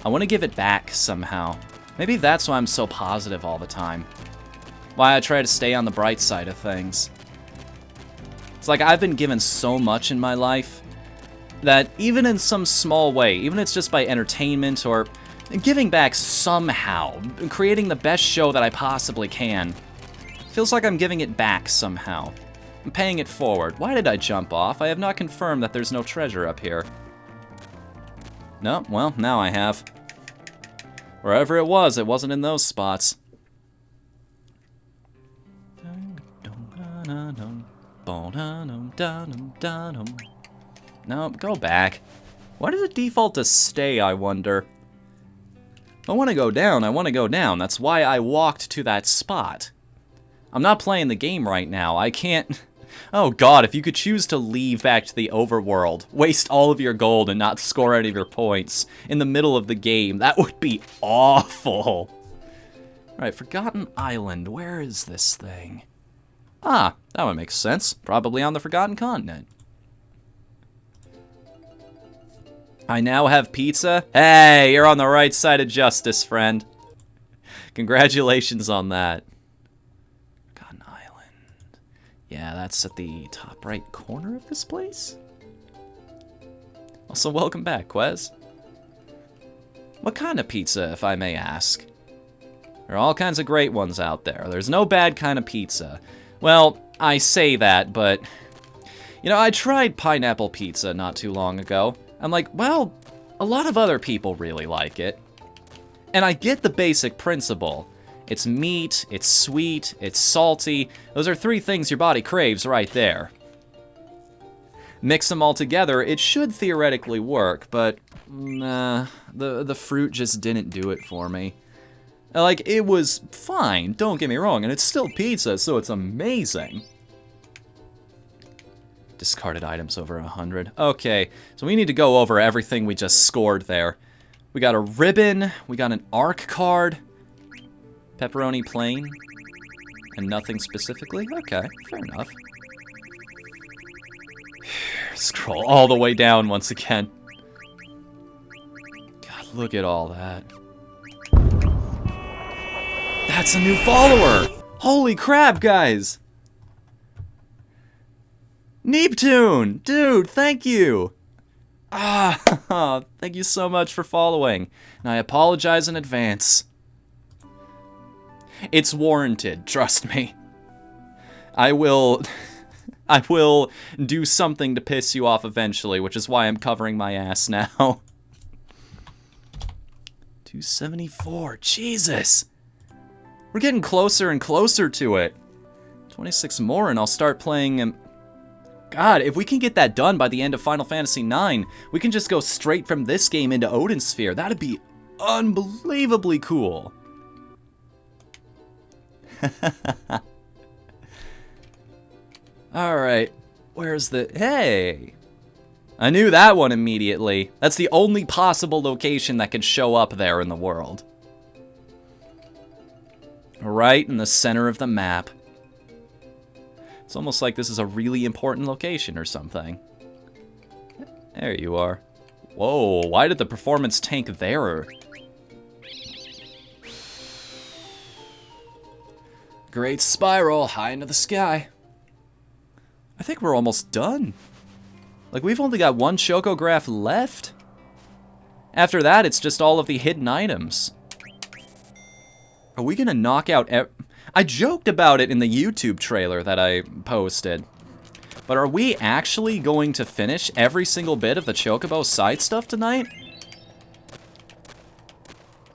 I want to give it back somehow. Maybe that's why I'm so positive all the time. Why I try to stay on the bright side of things. It's like I've been given so much in my life that even in some small way, even if it's just by entertainment or giving back somehow, creating the best show that I possibly can, feels like I'm giving it back somehow. I'm paying it forward. Why did I jump off? I have not confirmed that there's no treasure up here. No, well, now I have. Wherever it wasn't in those spots. No, go back. Why does it default to stay, I wonder? I want to go down, That's why I walked to that spot. I'm not playing the game right now. I can't... Oh god, if you could choose to leave back to the overworld, waste all of your gold and not score any of your points in the middle of the game, that would be awful. Alright, Forgotten Island. Where is this thing? Ah, that one makes sense. Probably on the Forgotten Continent. I now have pizza. Hey, you're on the right side of justice, friend. Congratulations on that. Forgotten Island. Yeah, that's at the top right corner of this place. Also, welcome back, Quez. What kind of pizza, if I may ask? There are all kinds of great ones out there. There's no bad kind of pizza. Well, I say that, but... You know, I tried pineapple pizza not too long ago. I'm like, well, a lot of other people really like it. And I get the basic principle. It's meat, it's sweet, it's salty. Those are 3 things your body craves right there. Mix them all together, it should theoretically work, but... Nah, the fruit just didn't do it for me. Like, it was fine, don't get me wrong, and it's still pizza, so it's amazing. Discarded items over 100. Okay, so we need to go over everything we just scored there. We got a ribbon, we got an arc card, pepperoni plain. And nothing specifically? Okay, fair enough. Scroll all the way down once again. God, look at all that. That's a new follower! Holy crap, guys! Neptune! Dude, thank you! Ah, thank you so much for following. And I apologize in advance. It's warranted, trust me. I will do something to piss you off eventually, which is why I'm covering my ass now. 274, Jesus! We're getting closer and closer to it. 26 more and I'll start playing... God, if we can get that done by the end of Final Fantasy IX, we can just go straight from this game into Odin Sphere. That'd be unbelievably cool. Alright, where's the... Hey! I knew that one immediately. That's the only possible location that could show up there in the world. Right in the center of the map. It's almost like this is a really important location or something. There you are. Whoa, why did the performance tank there? Great spiral, high into the sky. I think we're almost done. Like, we've only got one Chocograph left. After that, it's just all of the hidden items. Are we gonna knock out I joked about it in the YouTube trailer that I posted. But are we actually going to finish every single bit of the Chocobo side stuff tonight?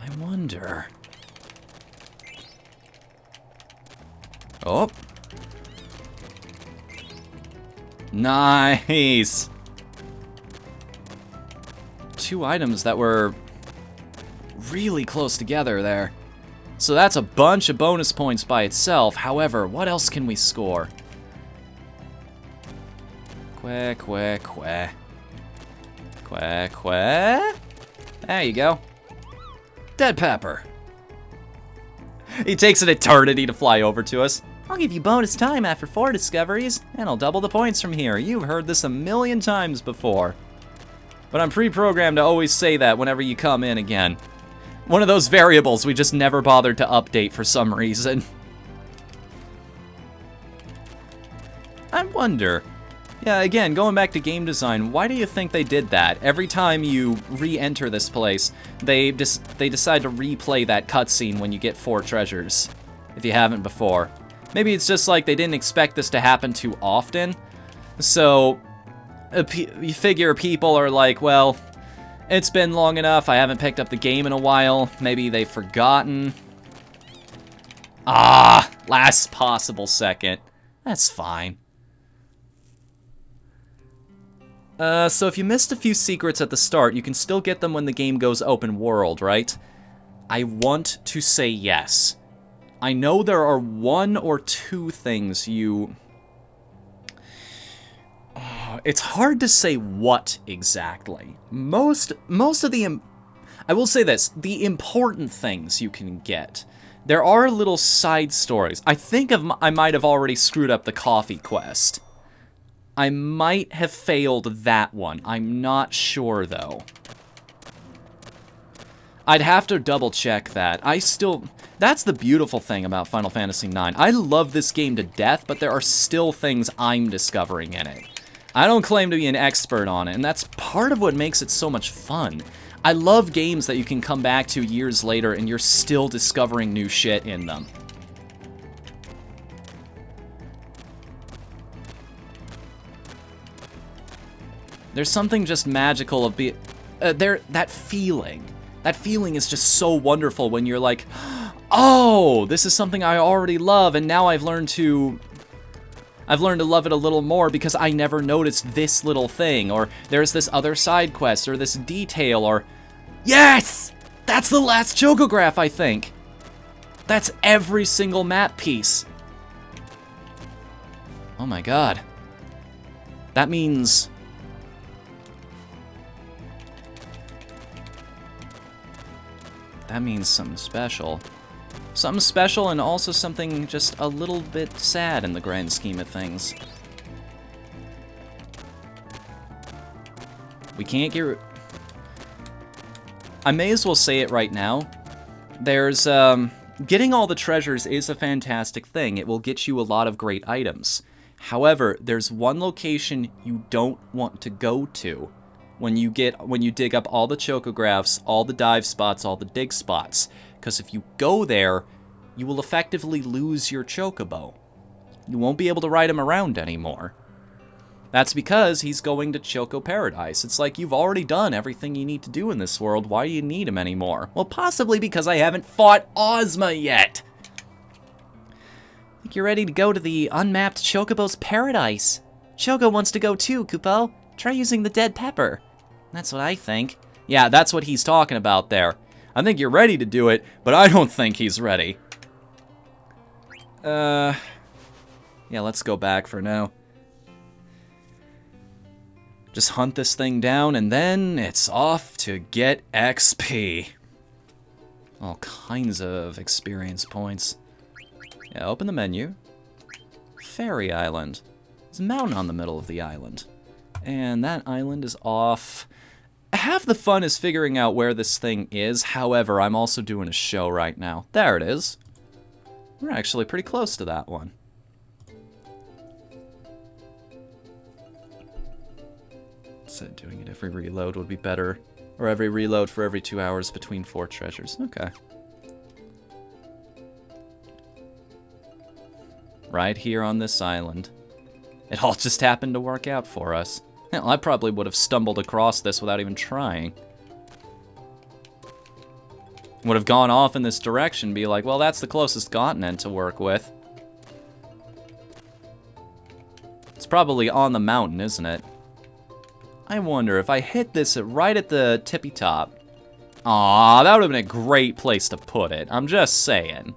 I wonder. Oh. Nice. 2 items that were really close together there. So that's a bunch of bonus points by itself. However, what else can we score? Queh, queh, queh. Queh, queh. There you go. Dead pepper. He takes an eternity to fly over to us. I'll give you bonus time after 4 discoveries, and I'll double the points from here. You've heard this a million times before. But I'm pre-programmed to always say that whenever you come in again. One of those variables we just never bothered to update for some reason. I wonder. Yeah, again, going back to game design, why do you think they did that? Every time you re-enter this place, they decide to replay that cutscene when you get 4 treasures, if you haven't before. Maybe it's just like they didn't expect this to happen too often, so you figure people are like, well, it's been long enough, I haven't picked up the game in a while, maybe they've forgotten. Ah, last possible second. That's fine. So if you missed a few secrets at the start, you can still get them when the game goes open world, right? I want to say yes. I know there are 1 or 2 things you... it's hard to say what exactly. Most of the... I will say this, the important things you can get. There are little side stories. I think I might have already screwed up the coffee quest. I might have failed that one. I'm not sure, though. I'd have to double check that. That's the beautiful thing about Final Fantasy IX. I love this game to death, but there are still things I'm discovering in it. I don't claim to be an expert on it, and that's part of what makes it so much fun. I love games that you can come back to years later and you're still discovering new shit in them. There's something just magical of that feeling. That feeling is just so wonderful when you're like, oh, this is something I already love, and now I've learned to love it a little more because I never noticed this little thing, or there's this other side quest, or this detail, or... Yes! That's the last Chocograph, I think! That's every single map piece. Oh my god. That means... That means something special. Something special and also something just a little bit sad in the grand scheme of things. We can't get... I may as well say it right now. There's, getting all the treasures is a fantastic thing. It will get you a lot of great items. However, there's one location you don't want to go to when you dig up all the chocographs, all the dive spots, all the dig spots. Because if you go there, you will effectively lose your chocobo. You won't be able to ride him around anymore. That's because he's going to Choco Paradise. It's like you've already done everything you need to do in this world. Why do you need him anymore? Well, possibly because I haven't fought Ozma yet. Think you're ready to go to the unmapped Chocobo's Paradise. Choco wants to go too, Kupo. Try using the dead pepper. That's what I think. Yeah, that's what he's talking about there. I think you're ready to do it, but I don't think he's ready. Yeah, let's go back for now. Just hunt this thing down, and then it's off to get XP. All kinds of experience points. Yeah, open the menu. Fairy Island. There's a mountain on the middle of the island. And that island is off. Half the fun is figuring out where this thing is. However, I'm also doing a show right now. There it is. We're actually pretty close to that one. Said doing it every reload would be better. Or every reload for every 2 hours between 4 treasures. Okay. Right here on this island. It all just happened to work out for us. Hell, I probably would have stumbled across this without even trying. Would have gone off in this direction, be like, well, that's the closest continent to work with. It's probably on the mountain, isn't it? I wonder if I hit this right at the tippy top. Aw, that would have been a great place to put it. I'm just saying.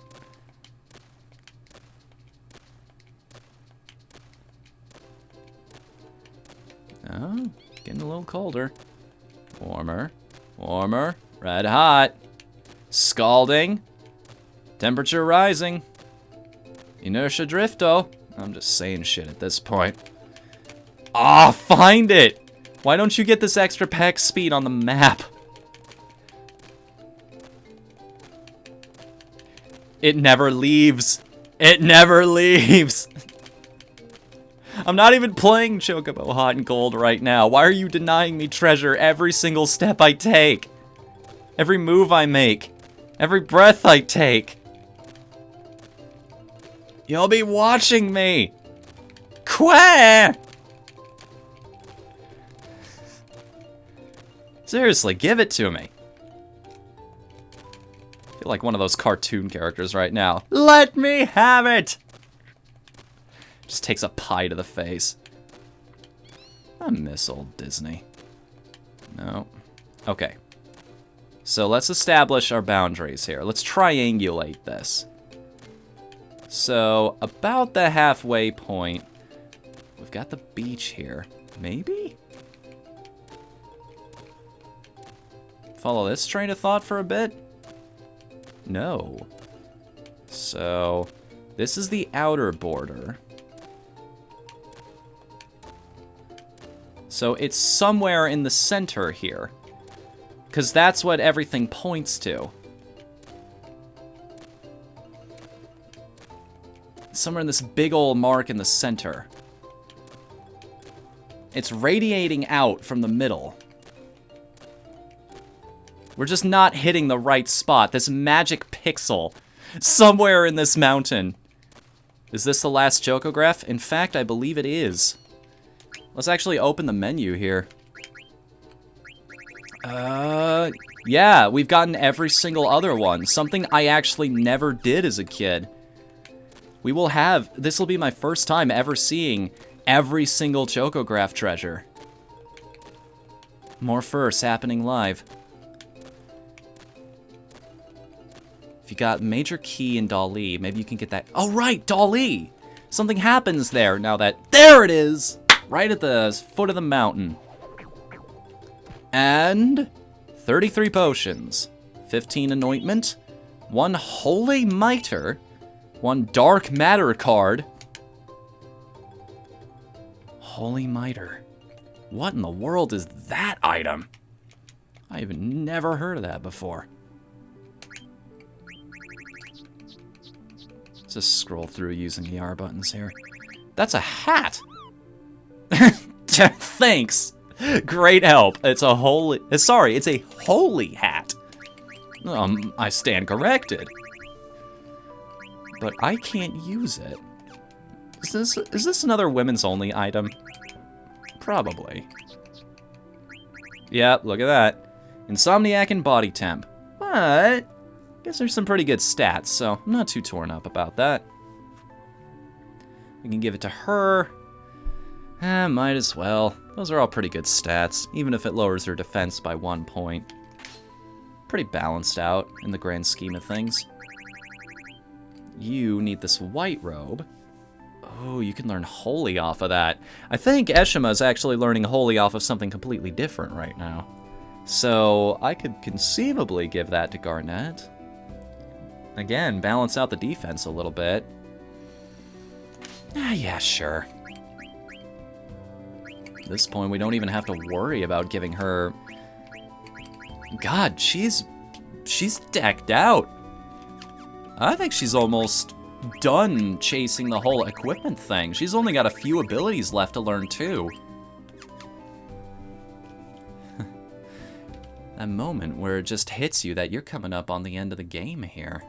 Oh, getting a little colder. Warmer, warmer, red hot. Scalding. Temperature rising. Inertia drifto. I'm just saying shit at this point. Ah, find it! Why don't you get this extra pack speed on the map? It never leaves. It never leaves. I'm not even playing Chocobo Hot and Cold right now. Why are you denying me treasure every single step I take? Every move I make. Every breath I take. You'll be watching me. Quah! Seriously, give it to me. I feel like one of those cartoon characters right now. Let me have it! Just takes a pie to the face. I miss old Disney. No. Okay. So let's establish our boundaries here. Let's triangulate this. So, about the halfway point, we've got the beach here. Maybe? Follow this train of thought for a bit? No. So, this is the outer border. So it's somewhere in the center here. Because that's what everything points to. Somewhere in this big old mark in the center. It's radiating out from the middle. We're just not hitting the right spot. This magic pixel. Somewhere in this mountain. Is this the last chocograph? In fact, I believe it is. Let's actually open the menu here. Yeah, we've gotten every single other one. Something I actually never did as a kid. We will have, this will be my first time ever seeing every single chocograph treasure. More firsts happening live. If you got Major Key and Dali, maybe you can get that. Oh, right, Dali! Something happens there now that, there it is! Right at the foot of the mountain. And 33 potions, 15 anointment, 1 Holy Mitre, 1 Dark Matter card. Holy Mitre. What in the world is that item? I've never heard of that before. Let's just scroll through using the R buttons here. That's a hat! Thanks! Great help. It's a holy... Sorry, it's a holy hat. I stand corrected. But I can't use it. Is this another women's only item? Probably. Yep, look at that. Insomniac and body temp. But I guess there's some pretty good stats, so I'm not too torn up about that. We can give it to her. Might as well. Those are all pretty good stats, even if it lowers her defense by 1 point. Pretty balanced out in the grand scheme of things. You need this white robe. Oh, you can learn Holy off of that. I think Eshima's actually learning Holy off of something completely different right now. So I could conceivably give that to Garnet. Again, balance out the defense a little bit. Yeah, sure. At this point, we don't even have to worry about giving her... God, she's decked out. I think she's almost done chasing the whole equipment thing. She's only got a few abilities left to learn, too. That moment where it just hits you that you're coming up on the end of the game here.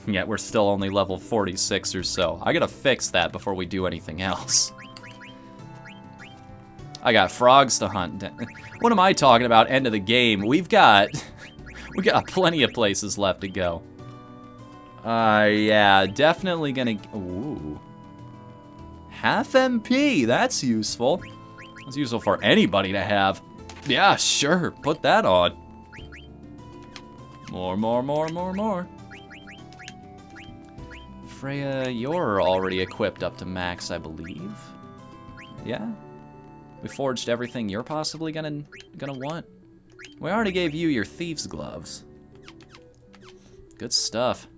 Yet we're still only level 46 or so. I gotta fix that before we do anything else. I got frogs to hunt. What am I talking about? End of the game. We got plenty of places left to go. Yeah, definitely gonna... Ooh. Half MP, that's useful. It's useful for anybody to have. Yeah, sure, put that on. More. Freya, you're already equipped up to max, I believe. Yeah? We forged everything you're possibly gonna want. We already gave you your thieves' gloves. Good stuff.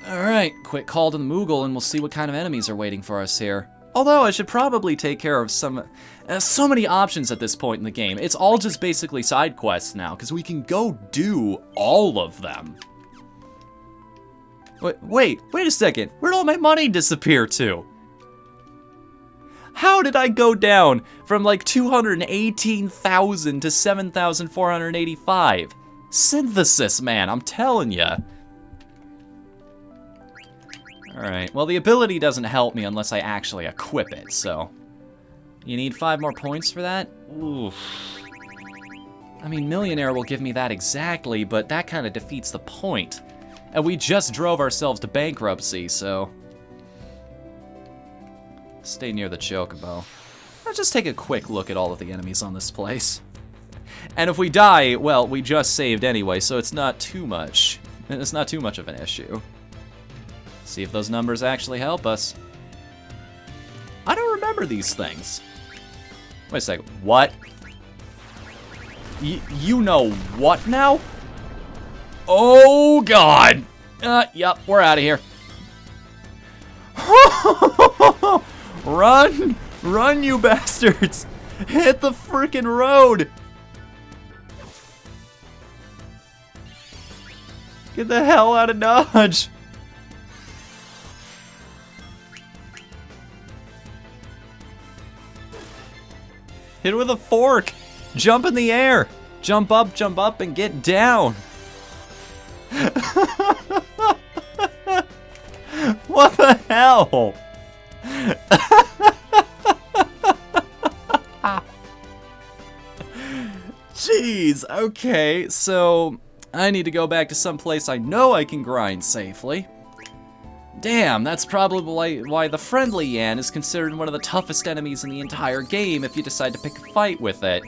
Alright, quick call to the Moogle and we'll see what kind of enemies are waiting for us here. Although I should probably take care of some... so many options at this point in the game. It's all just basically side quests now, because we can go do all of them. Wait a second. Where'd all my money disappear to? How did I go down from like 218,000 to 7,485? Synthesis, man, I'm telling ya. Alright, well the ability doesn't help me unless I actually equip it, so... You need 5 more points for that? Oof. I mean, Millionaire will give me that exactly, but that kind of defeats the point. And we just drove ourselves to bankruptcy, so... Stay near the Chocobo. Let's just take a quick look at all of the enemies on this place. And if we die, well, we just saved anyway, so it's not too much. It's not too much of an issue. See if those numbers actually help us. I don't remember these things. Wait a second, what? You know what now? Oh, God. Yep, we're out of here. Run! Run, you bastards! Hit the freaking road! Get the hell out of Dodge! Hit it with a fork! Jump in the air! Jump up, and get down! What the hell? Jeez, okay, so I need to go back to some place I know I can grind safely. Damn, that's probably why the friendly Yan is considered one of the toughest enemies in the entire game if you decide to pick a fight with it.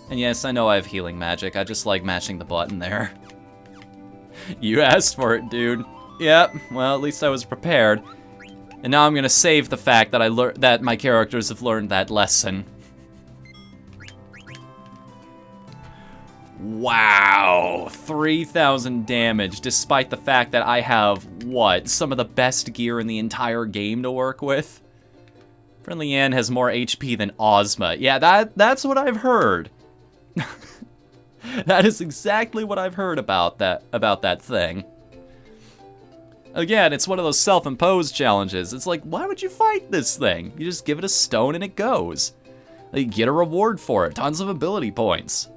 And yes, I know I have healing magic, I just like mashing the button there. You asked for it, dude. Yep, well, at least I was prepared. And now I'm gonna save the fact that that my characters have learned that lesson. Wow, 3,000 damage, despite the fact that I have, what, some of the best gear in the entire game to work with? Friendly Ann has more HP than Ozma. Yeah, that's what I've heard. That is exactly what I've heard about that thing. Again, it's one of those self-imposed challenges. It's like, why would you fight this thing? You just give it a stone and it goes. You get a reward for it, tons of ability points.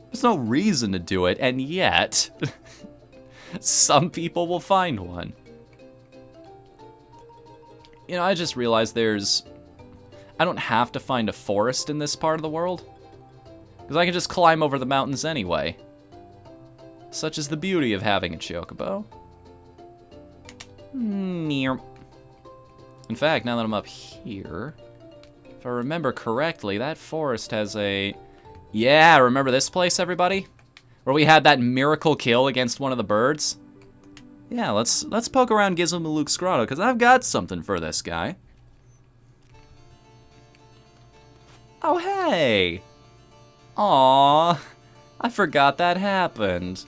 There's no reason to do it, and yet, some people will find one. You know, I just realized I don't have to find a forest in this part of the world, because I can just climb over the mountains anyway. Such is the beauty of having a chocobo. In fact, now that I'm up here, if I remember correctly, that forest has a... Yeah, remember this place, everybody? Where we had that miracle kill against one of the birds? Yeah, let's poke around Gizmo Grotto, because I've got something for this guy. Oh, hey! Aww, I forgot that happened.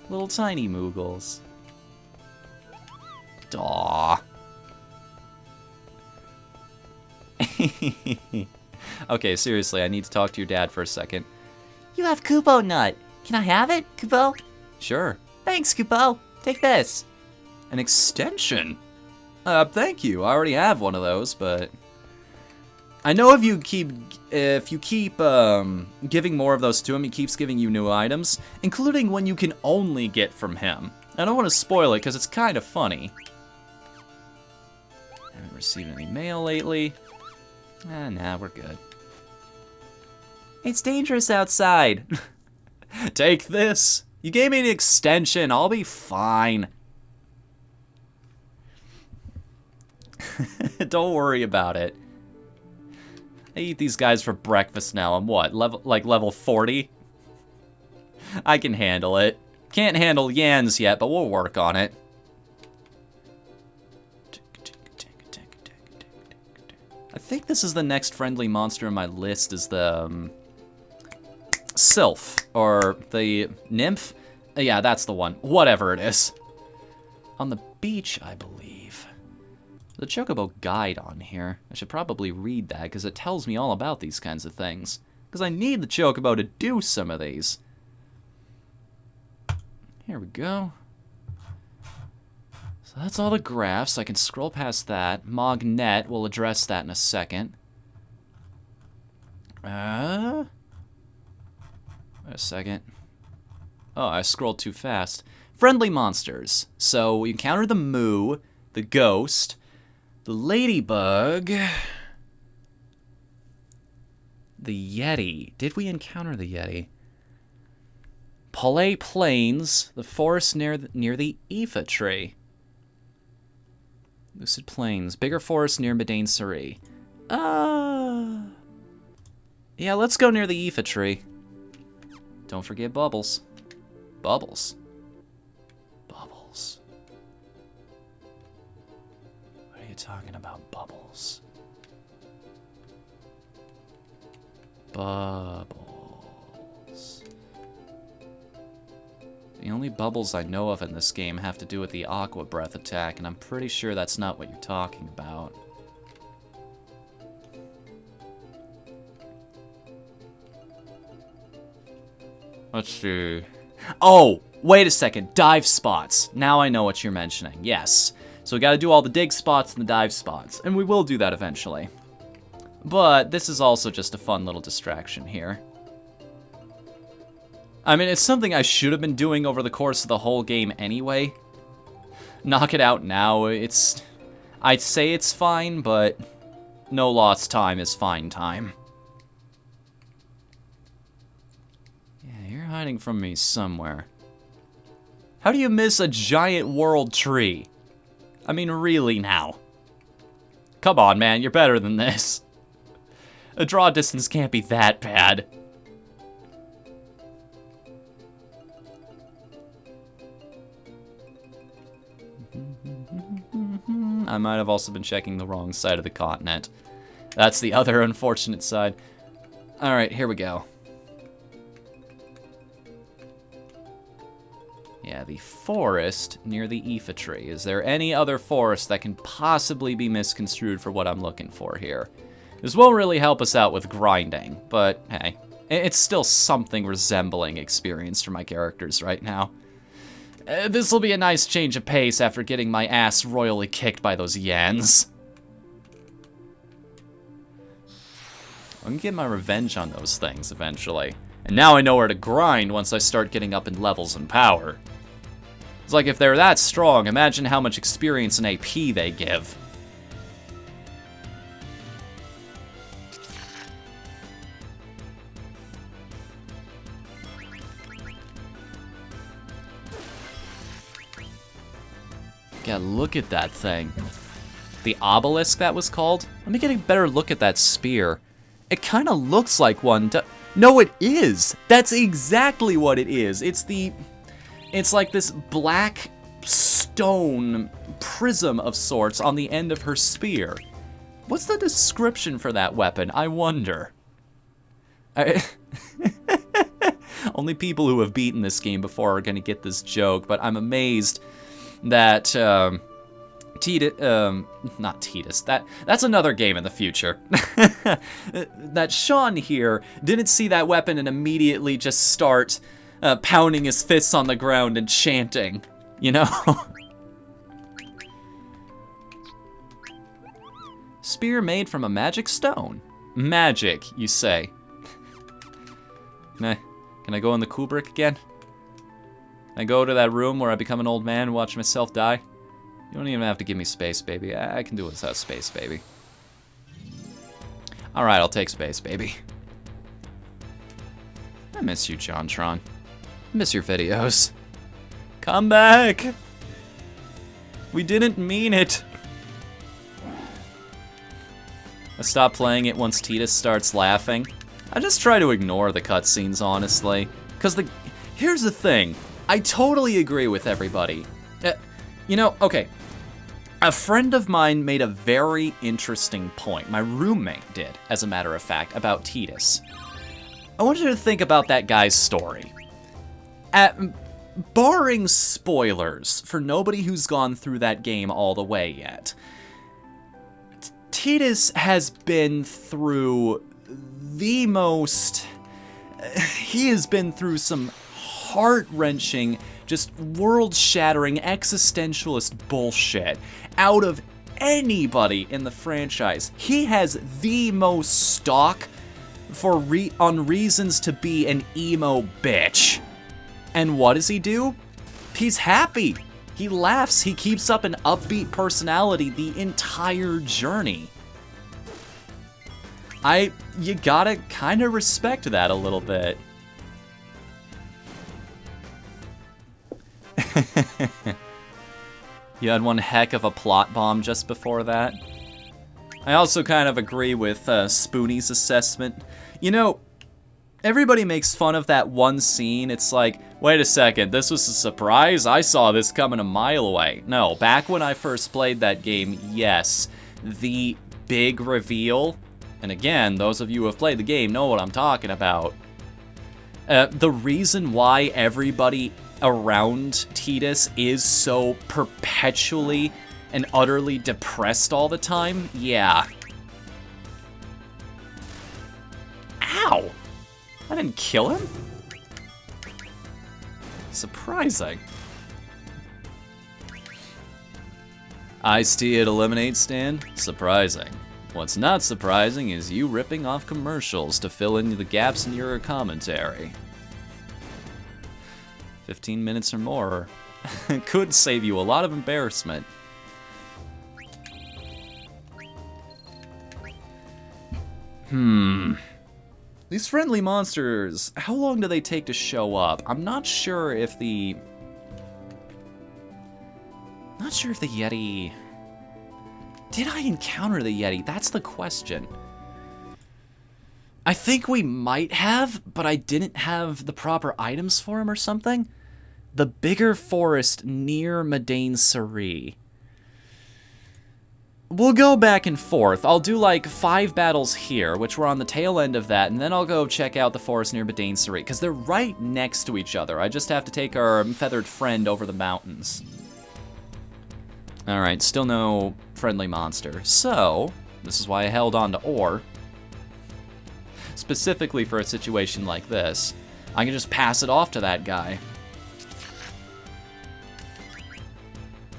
Little tiny Moogles. Aww. Okay, seriously, I need to talk to your dad for a second. You have Kupo Nut. Can I have it, Kupo? Sure. Thanks, Kupo. Take this. An extension? Thank you. I already have one of those, but... I know if you keep giving more of those to him, he keeps giving you new items, including one you can only get from him. I don't want to spoil it, because it's kind of funny. Haven't received any mail lately. Nah, we're good. It's dangerous outside. Take this. You gave me an extension. I'll be fine. Don't worry about it. I eat these guys for breakfast now. I'm what, level 40? I can handle it. Can't handle Yans yet, but we'll work on it. I think this is the next friendly monster on my list, is the Sylph, or the Nymph. Yeah, that's the one. Whatever it is. On the beach, I believe. The Chocobo guide on here. I should probably read that, because it tells me all about these kinds of things. Because I need the Chocobo to do some of these. Here we go. So that's all the graphs. I can scroll past that. Mognet, we'll address that in a second. Wait a second. Oh, I scrolled too fast. Friendly monsters. So we encounter the Moo, the Ghost, the Ladybug, the Yeti. Did we encounter the Yeti? Palais Plains, the forest near the Aoife tree. Lucid Plains, bigger forest near Medain Suri. Yeah, let's go near the Aoife tree. Don't forget Bubbles. Bubbles. Bubbles. What are you talking about, Bubbles? Bubbles. The only bubbles I know of in this game have to do with the Aqua Breath attack, and I'm pretty sure that's not what you're talking about. Let's see. Oh, wait a second. Dive spots. Now I know what you're mentioning. Yes. So we gotta do all the dig spots and the dive spots, and we will do that eventually. But this is also just a fun little distraction here. I mean, it's something I should have been doing over the course of the whole game anyway. Knock it out now. I'd say it's fine, but no lost time is fine time. Yeah, you're hiding from me somewhere. How do you miss a giant world tree? I mean, really now. Come on, man, you're better than this. A draw distance can't be that bad. I might have also been checking the wrong side of the continent. That's the other unfortunate side. Alright, here we go. Yeah, the forest near the Aoife tree. Is there any other forest that can possibly be misconstrued for what I'm looking for here? This won't really help us out with grinding, but hey, it's still something resembling experience for my characters right now. This will be a nice change of pace after getting my ass royally kicked by those Yans. I'm gonna get my revenge on those things eventually. And now I know where to grind once I start getting up in levels and power. It's like if they're that strong, imagine how much experience and AP they give. Yeah, look at that thing. The obelisk, that was called? Let me get a better look at that spear. It kind of looks like one. No, it is. That's exactly what it is. It's like this black stone prism of sorts on the end of her spear. What's the description for that weapon, I wonder? Only people who have beaten this game before are gonna get this joke, but I'm amazed that, not Titus, that's another game in the future. That Sean here didn't see that weapon and immediately just start pounding his fists on the ground and chanting, you know? Spear made from a magic stone. Magic, you say. Can I go in the Kubrick again? Can I go to that room where I become an old man and watch myself die? You don't even have to give me space, baby. I can do it without space, baby. Alright, I'll take space, baby. I miss you, JonTron. I miss your videos. Come back! We didn't mean it. I stop playing it once Titus starts laughing. I just try to ignore the cutscenes, honestly. Because here's the thing. I totally agree with everybody. You know, okay. A friend of mine made a very interesting point. My roommate did, as a matter of fact, about Titus. I want you to think about that guy's story. Barring spoilers for nobody who's gone through that game all the way yet, Titus has been through the most... He has been through some heart-wrenching, just world-shattering, existentialist bullshit out of anybody in the franchise. He has the most stock on reasons to be an emo bitch. And what does he do? He's happy. He laughs. He keeps up an upbeat personality the entire journey. You gotta kind of respect that a little bit. You had one heck of a plot bomb just before that. I also kind of agree with Spoonie's assessment. You know, everybody makes fun of that one scene. It's like, wait a second, this was a surprise? I saw this coming a mile away. No, back when I first played that game, yes, the big reveal, and again, those of you who have played the game know what I'm talking about. The reason why everybody around Titus is so perpetually and utterly depressed all the time, yeah. Ow! I didn't kill him? Surprising. Iced tea at a lemonade stand? Surprising. What's not surprising is you ripping off commercials to fill in the gaps in your commentary. 15 minutes or more could save you a lot of embarrassment. These friendly monsters, how long do they take to show up? I'm not sure if the... Yeti... Did I encounter the Yeti? That's the question. I think we might have, but I didn't have the proper items for him or something. The bigger forest near Madain Sari. we'll go back and forth. I'll do like 5 battles here, which we're on the tail end of that, and then I'll go check out the forest near Badain-Sari, because they're right next to each other. I just have to take our feathered friend over the mountains. Alright, still no friendly monster. So, this is why I held on to ore. Specifically for a situation like this. I can just pass it off to that guy.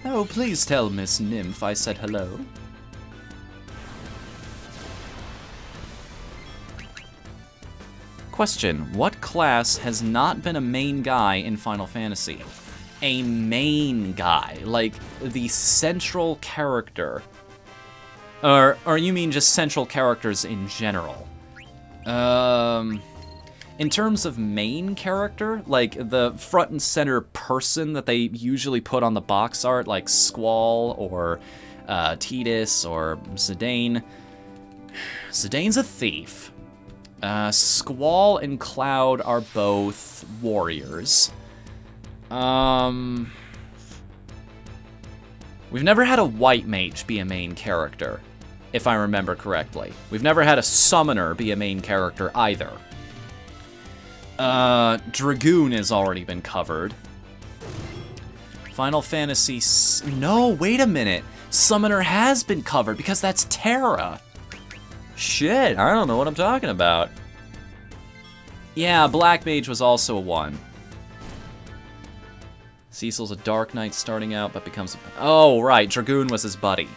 Oh, please tell Miss Nymph I said hello. Question, what class has not been a main guy in Final Fantasy? A main guy, like the central character. Or you mean just central characters in general? In terms of main character, like the front and center person that they usually put on the box art, like Squall or Tidus or Zidane. Zidane's a thief. Squall and Cloud are both warriors. We've never had a white mage be a main character, if I remember correctly. We've never had a summoner be a main character either. Dragoon has already been covered. Final Fantasy... No, wait a minute. Summoner has been covered because that's Terra. Shit, I don't know what I'm talking about. Yeah, Black Mage was also a 1. Cecil's a Dark Knight starting out, but becomes... Oh, right, Dragoon was his buddy.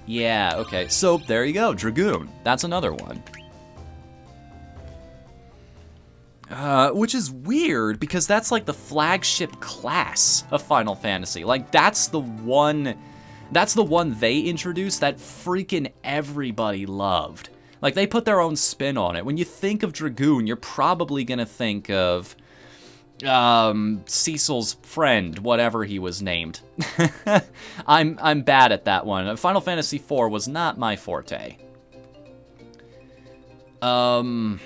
Yeah, okay, so there you go, Dragoon. That's another one. Which is weird, because that's like the flagship class of Final Fantasy. Like, that's the one they introduced that freaking everybody loved. Like, they put their own spin on it. When you think of Dragoon, you're probably gonna think of... Cecil's friend, whatever he was named. I'm bad at that one. Final Fantasy IV was not my forte. Or,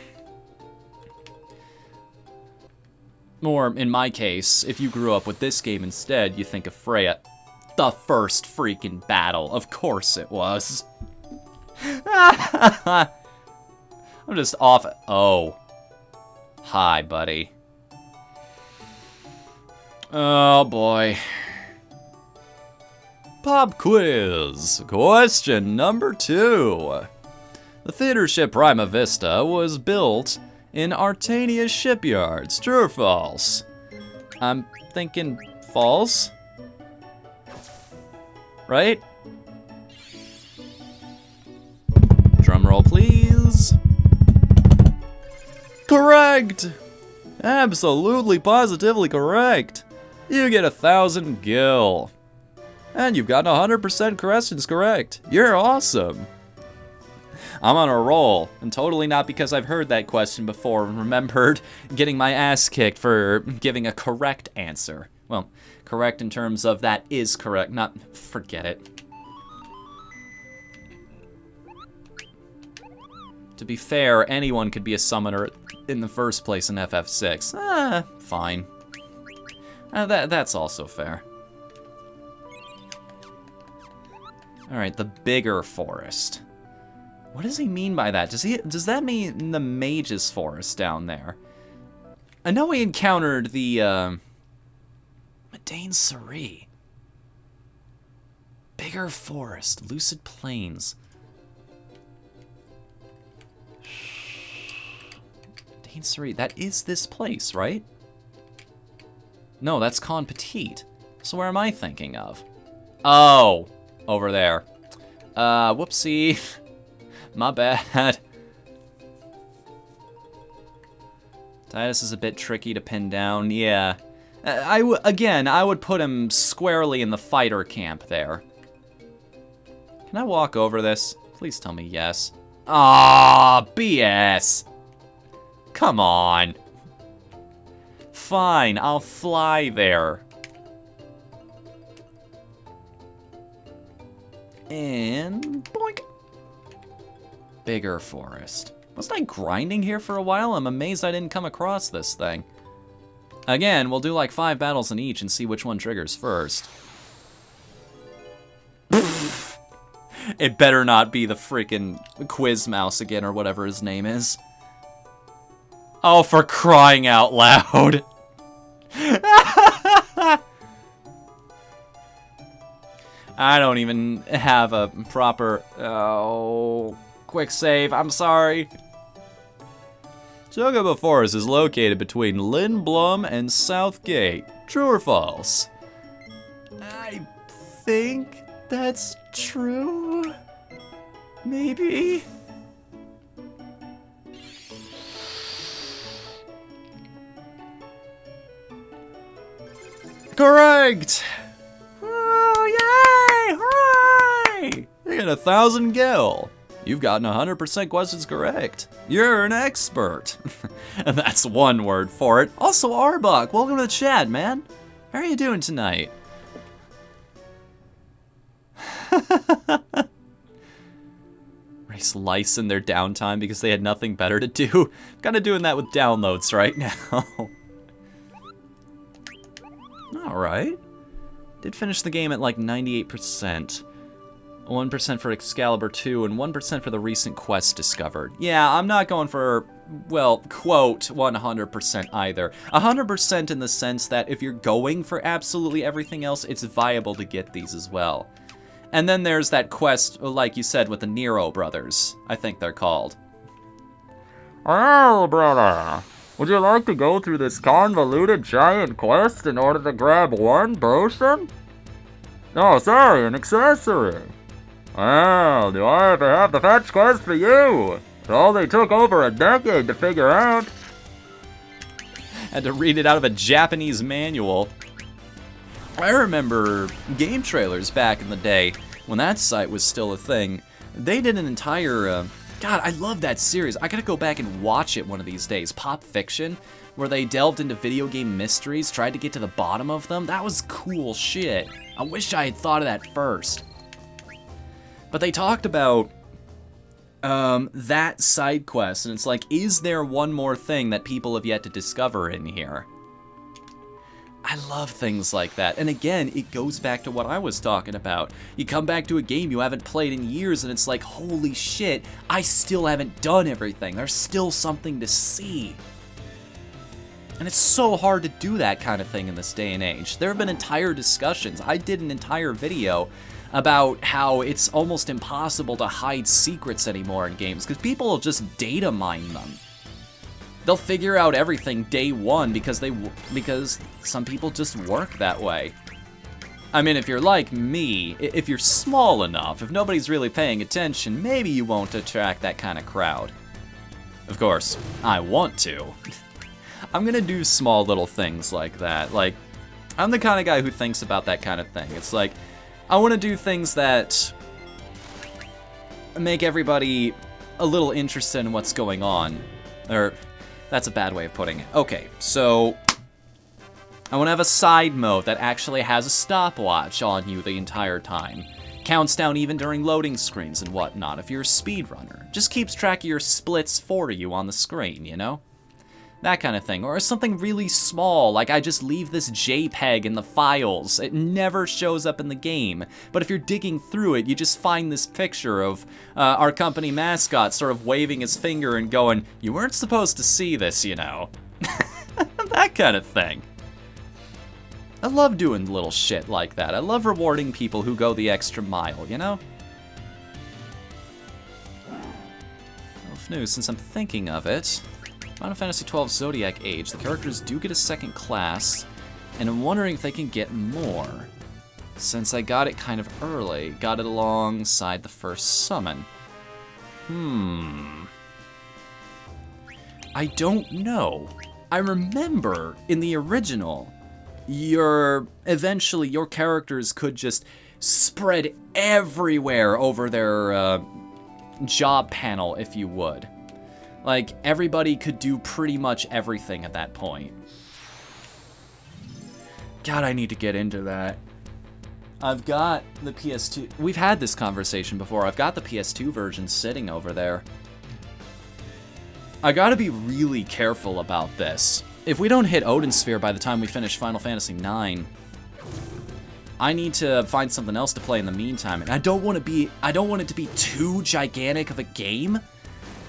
in my case, if you grew up with this game instead, you think of Freya. The first freaking battle. Of course it was. I'm just off. Oh. Hi, buddy. Oh, boy. Pop quiz. Question number 2. The theater ship Prima Vista was built in Artania's shipyards. True or false? I'm thinking false. Right? Drum roll, please. Correct! Absolutely, positively correct. You get 1,000 gil. And you've gotten 100% questions correct. You're awesome. I'm on a roll, and totally not because I've heard that question before and remembered getting my ass kicked for giving a correct answer. Well, correct in terms of that is correct, not forget it. To be fair, anyone could be a summoner in the first place in FF6. Fine. That's also fair. Alright, the bigger forest. What does he mean by that? Does that mean the mage's forest down there? I know we encountered the, Badain-Sari. Bigger forest, lucid plains. Badain-Sari, that is this place, right? No, that's Con Petite. So where am I thinking of? Oh, over there. Whoopsie. My bad. Tidus is a bit tricky to pin down, yeah. Again, I would put him squarely in the fighter camp there. Can I walk over this? Please tell me yes. Ah, BS. Come on. Fine, I'll fly there. And boink. Bigger forest. Wasn't I grinding here for a while? I'm amazed I didn't come across this thing. Again, we'll do like 5 battles in each and see which one triggers first. It better not be the freaking Quiz Mouse again, or whatever his name is. Oh, for crying out loud. I don't even have a proper... Oh, quick save. I'm sorry. Chocobo Forest is located between Lindblom and Southgate. True or false? I think that's true. Maybe. Correct! Oh, yay! Hooray! You got 1,000 gil. You've gotten 100% questions correct. You're an expert. And that's one word for it. Also, Arbok, welcome to the chat, man. How are you doing tonight? Race lice in their downtime because they had nothing better to do. Kind of doing that with downloads right now. Alright. Did finish the game at like 98%. 1% for Excalibur 2 and 1% for the recent quest discovered. Yeah, I'm not going for, well, quote, 100% either. 100% in the sense that if you're going for absolutely everything else, it's viable to get these as well. And then there's that quest, like you said, with the Nero brothers. I think they're called. Well, brother, would you like to go through this convoluted giant quest in order to grab one potion? Oh, sorry, an accessory. Well, do I ever have the fetch quest for you? It only took over a decade to figure out. Had to read it out of a Japanese manual. I remember game trailers back in the day, when that site was still a thing. They did an entire, God, I love that series. I gotta go back and watch it one of these days. Pop Fiction, where they delved into video game mysteries, tried to get to the bottom of them. That was cool shit. I wish I had thought of that first. But they talked about that side quest, and it's like, is there one more thing that people have yet to discover in here? I love things like that. And again, it goes back to what I was talking about. You come back to a game you haven't played in years, and it's like, holy shit, I still haven't done everything. There's still something to see. And it's so hard to do that kind of thing in this day and age. There have been entire discussions. I did an entire video about how it's almost impossible to hide secrets anymore in games, because people will just data mine them. They'll figure out everything day one because some people just work that way. I mean, if you're like me, if you're small enough, if nobody's really paying attention, maybe you won't attract that kind of crowd. Of course, I want to. I'm gonna do small little things like that. Like, I'm the kind of guy who thinks about that kind of thing. It's like, I want to do things that make everybody a little interested in what's going on. Or, that's a bad way of putting it. Okay, so I want to have a side mode that actually has a stopwatch on you the entire time. Counts down even during loading screens and whatnot if you're a speedrunner. Just keeps track of your splits for you on the screen, you know? That kind of thing. Or something really small, like I just leave this JPEG in the files. It never shows up in the game. But if you're digging through it, you just find this picture of our company mascot sort of waving his finger and going, you weren't supposed to see this, you know. That kind of thing. I love doing little shit like that. I love rewarding people who go the extra mile, you know? Whatthefnu, since I'm thinking of it, Final Fantasy XII Zodiac Age, the characters do get a second class, and I'm wondering if they can get more. Since I got it kind of early, got it alongside the first summon. I don't know. I remember in the original, eventually your characters could just spread everywhere over their job panel, if you would. Like, everybody could do pretty much everything at that point. God, I need to get into that. I've got the PS2... We've had this conversation before. I've got the PS2 version sitting over there. I gotta be really careful about this. If we don't hit Odin Sphere by the time we finish Final Fantasy IX, I need to find something else to play in the meantime, and I don't want it to be too gigantic of a game,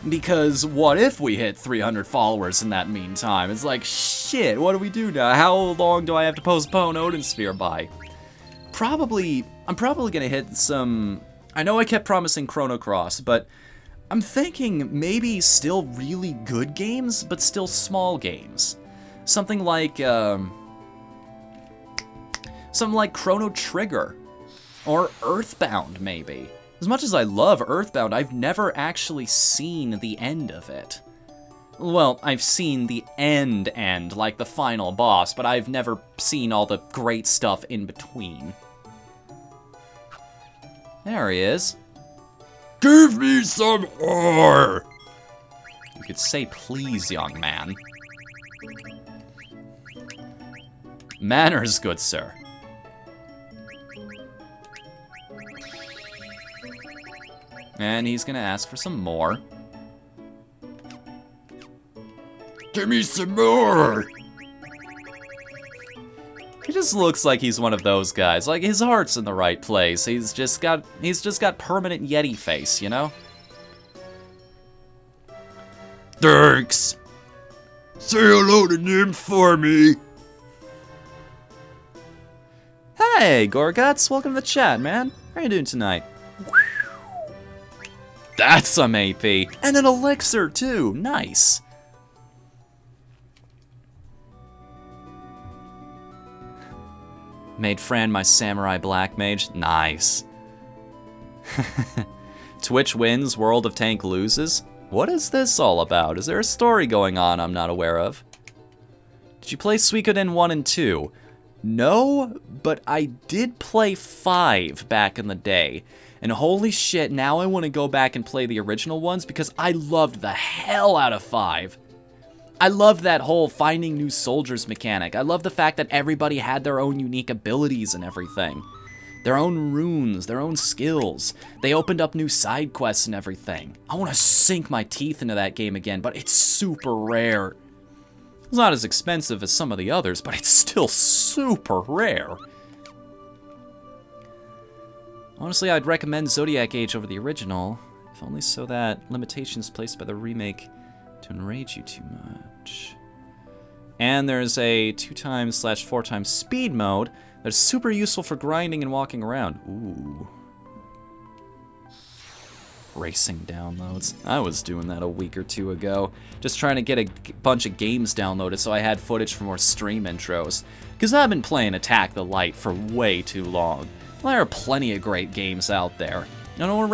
because what if we hit 300 followers in that meantime? It's like, shit, what do we do now? How long do I have to postpone Odin Sphere by? I'm probably gonna hit some... I know I kept promising Chrono Cross, but I'm thinking maybe still really good games, but still small games. Something like Chrono Trigger, or Earthbound, maybe. As much as I love Earthbound, I've never actually seen the end of it. Well, I've seen the end, like the final boss, but I've never seen all the great stuff in between. There he is. Give me some ore! You could say please, young man. Manners, good sir. And he's gonna ask for some more. Give me some more! He just looks like he's one of those guys. Like, his heart's in the right place. He's just got permanent Yeti face, you know? Thanks! Say hello to Nim for me! Hey, Gorguts, welcome to the chat, man. How are you doing tonight? That's some AP. And an elixir, too. Nice. Made Fran my samurai black mage. Nice. Twitch wins, World of Tank loses. What is this all about? Is there a story going on I'm not aware of? Did you play Suikoden 1 and 2? No, but I did play 5 back in the day. And holy shit, now I want to go back and play the original ones because I loved the hell out of 5. I loved that whole finding new soldiers mechanic. I love the fact that everybody had their own unique abilities and everything. Their own runes, their own skills. They opened up new side quests and everything. I want to sink my teeth into that game again, but it's super rare. It's not as expensive as some of the others, but it's still super rare. Honestly, I'd recommend Zodiac Age over the original, if only so that limitations placed by the remake don't enrage you too much. And there's a 2x/4x speed mode that's super useful for grinding and walking around. Ooh. Racing downloads. I was doing that a week or two ago. Just trying to get a bunch of games downloaded so I had footage for more stream intros. Because I've been playing Attack the Light for way too long. There are plenty of great games out there. And I want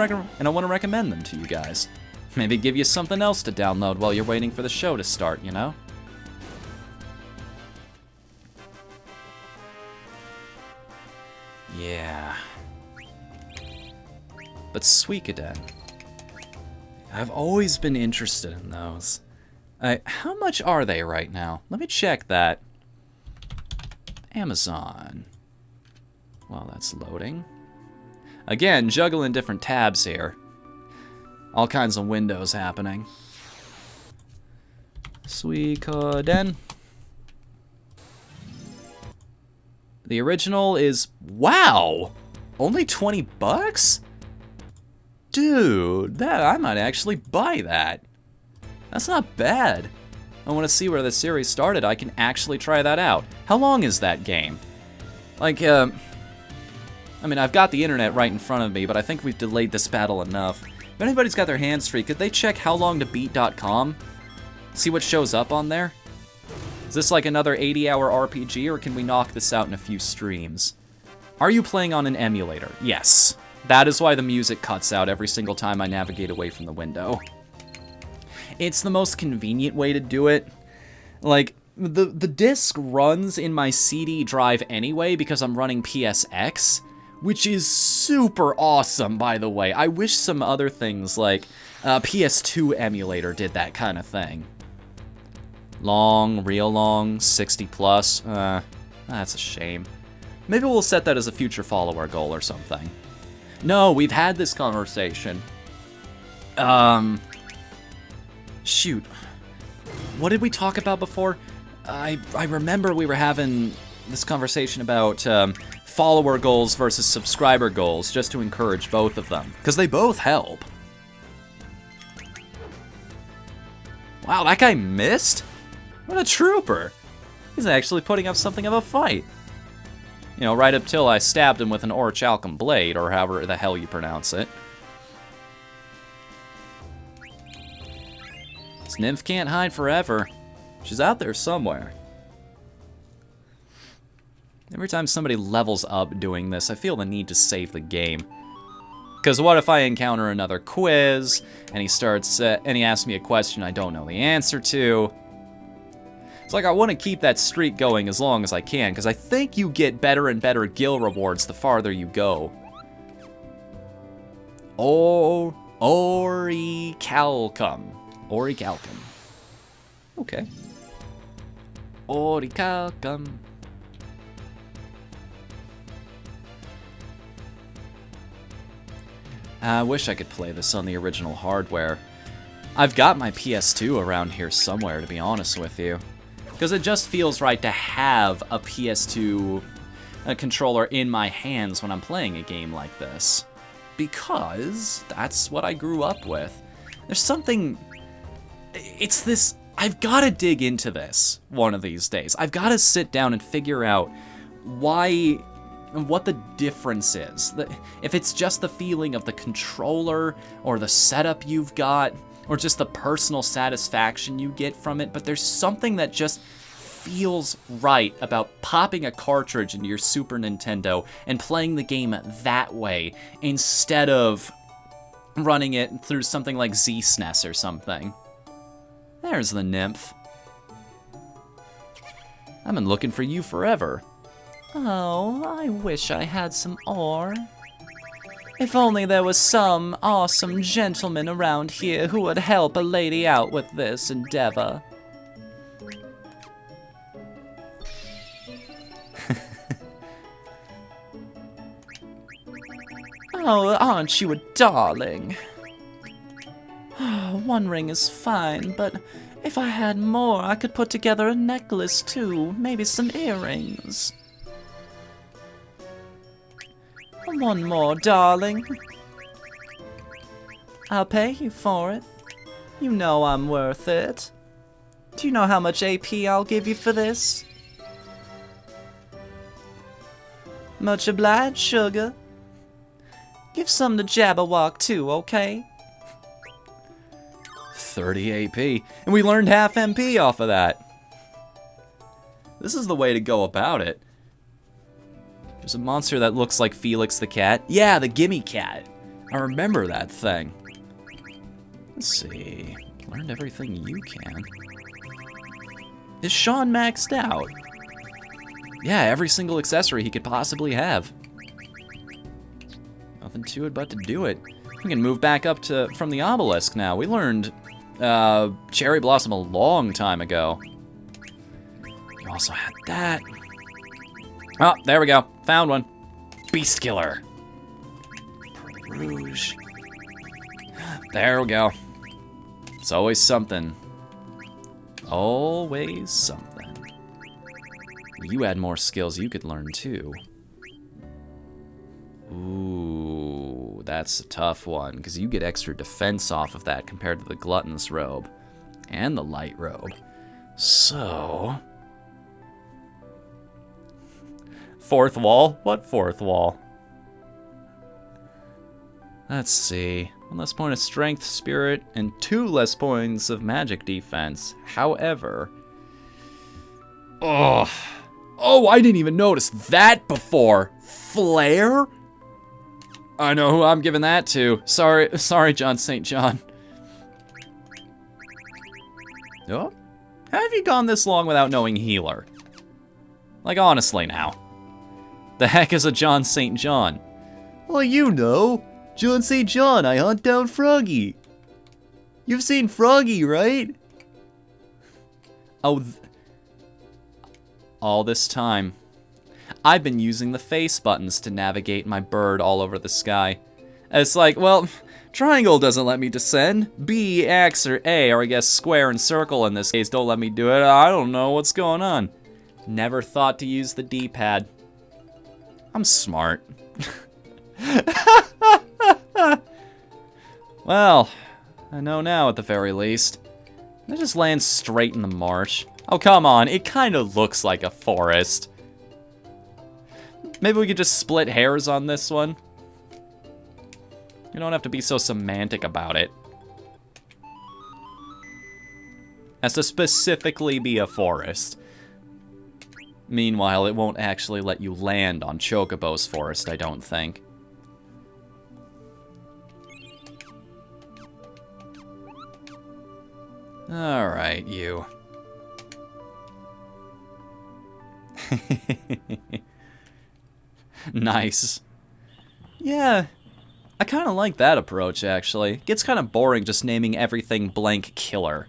to recommend them to you guys. Maybe give you something else to download while you're waiting for the show to start, you know? Yeah. But Suikoden. I've always been interested in those. How much are they right now? Let me check that. Amazon. Well, that's loading. Again, juggling different tabs here. All kinds of windows happening. Suikoden. The original is... Wow! Only 20 bucks? Dude, I might actually buy that. That's not bad. I want to see where the series started. I can actually try that out. How long is that game? Like, I mean, I've got the internet right in front of me, but I think we've delayed this battle enough. If anybody's got their hands free, could they check howlongtobeat.com? See what shows up on there? Is this like another 80-hour RPG, or can we knock this out in a few streams? Are you playing on an emulator? Yes. That is why the music cuts out every single time I navigate away from the window. It's the most convenient way to do it. Like, the disc runs in my CD drive anyway because I'm running PSX, which is super awesome, by the way. I wish some other things like PS2 emulator did that kind of thing. Long, real long, 60 plus. That's a shame. Maybe we'll set that as a future follower goal or something. No, we've had this conversation. Shoot. What did we talk about before? I remember we were having this conversation about follower goals versus subscriber goals, just to encourage both of them, because they both help. Wow, that guy missed? What a trooper. He's actually putting up something of a fight. You know, right up till I stabbed him with an orichalcum blade, or however the hell you pronounce it. This nymph can't hide forever. She's out there somewhere. Every time somebody levels up doing this, I feel the need to save the game. Because what if I encounter another quiz, and he asks me a question I don't know the answer to? It's like I want to keep that streak going as long as I can, because I think you get better and better gil rewards the farther you go. Orichalcum. Orichalcum. Okay. Orichalcum. I wish I could play this on the original hardware. I've got my PS2 around here somewhere, to be honest with you. Because it just feels right to have a PS2 controller in my hands when I'm playing a game like this. Because that's what I grew up with. There's something... It's this... I've got to dig into this one of these days. I've got to sit down and figure out what the difference is. If it's just the feeling of the controller, or the setup you've got, or just the personal satisfaction you get from it, but there's something that just feels right about popping a cartridge into your Super Nintendo and playing the game that way, instead of running it through something like Z-SNES or something. There's the nymph. I've been looking for you forever. Oh, I wish I had some ore. If only there was some awesome gentleman around here who would help a lady out with this endeavor. Oh, aren't you a darling? One ring is fine, but if I had more, I could put together a necklace too, maybe some earrings. One more, darling. I'll pay you for it. You know I'm worth it. Do you know how much AP I'll give you for this? Much obliged, sugar. Give some to Jabberwock too, okay? 30 AP, and we learned half MP off of that. This is the way to go about it. There's a monster that looks like Felix the cat. Yeah, the Gimme Cat. I remember that thing. Let's see. Learned everything you can. Is Sean maxed out? Yeah, every single accessory he could possibly have. Nothing to it but to do it. We can move back up from the obelisk now. We learned Cherry Blossom a long time ago. You also had that. Oh, there we go. Found one. Beast Killer. Rouge. There we go. It's always something. Always something. You had more skills you could learn too. Ooh, that's a tough one, because you get extra defense off of that compared to the Glutton's Robe. And the Light Robe. So... Fourth wall? What fourth wall? Let's see. 1 less point of strength, spirit, and 2 less points of magic defense. However... Oh, I didn't even notice that before. Flare? I know who I'm giving that to. Sorry, John St. John. Oh? How have you gone this long without knowing healer? Like, honestly now. The heck is a John St. John? Well, you know. John St. John, I hunt down Froggy. You've seen Froggy, right? Oh, all this time, I've been using the face buttons to navigate my bird all over the sky. It's like, well, triangle doesn't let me descend. B, X, or A, or I guess square and circle in this case don't let me do it. I don't know what's going on. Never thought to use the D-pad. I'm smart. Well, I know now at the very least. It just lands straight in the marsh. Oh, come on. It kind of looks like a forest. Maybe we could just split hairs on this one. You don't have to be so semantic about it. Has to specifically be a forest. Meanwhile, it won't actually let you land on Chocobo's forest, I don't think. Alright, you. Nice. Yeah, I kind of like that approach, actually. It gets kind of boring just naming everything blank killer.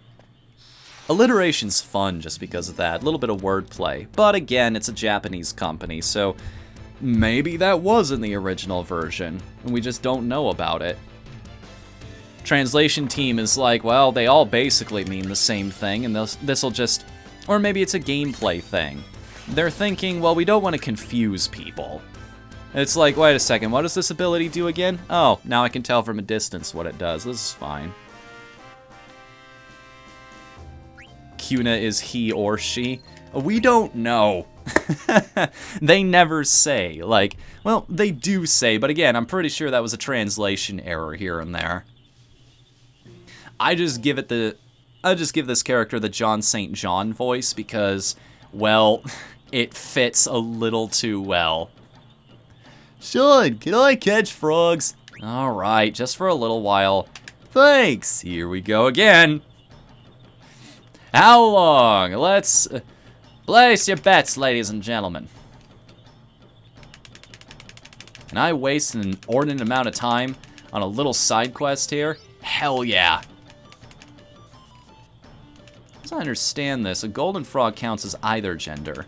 Alliteration's fun just because of that, a little bit of wordplay. But again, it's a Japanese company, so maybe that was in the original version, and we just don't know about it. Translation team is like, well, they all basically mean the same thing, and this'll just... Or maybe it's a gameplay thing. They're thinking, well, we don't want to confuse people. It's like, wait a second, what does this ability do again? Oh, now I can tell from a distance what it does. This is fine. Kuna is he or she? We don't know. They never say. Like, well, they do say, but again, I'm pretty sure that was a translation error here and there. I just give this character the John St. John voice because, well, it fits a little too well. Sean, can I catch frogs? Alright, just for a little while. Thanks! Here we go again. How long? Let's place your bets, ladies and gentlemen. Can I waste an inordinate amount of time on a little side quest here? Hell yeah. As I understand this, a golden frog counts as either gender.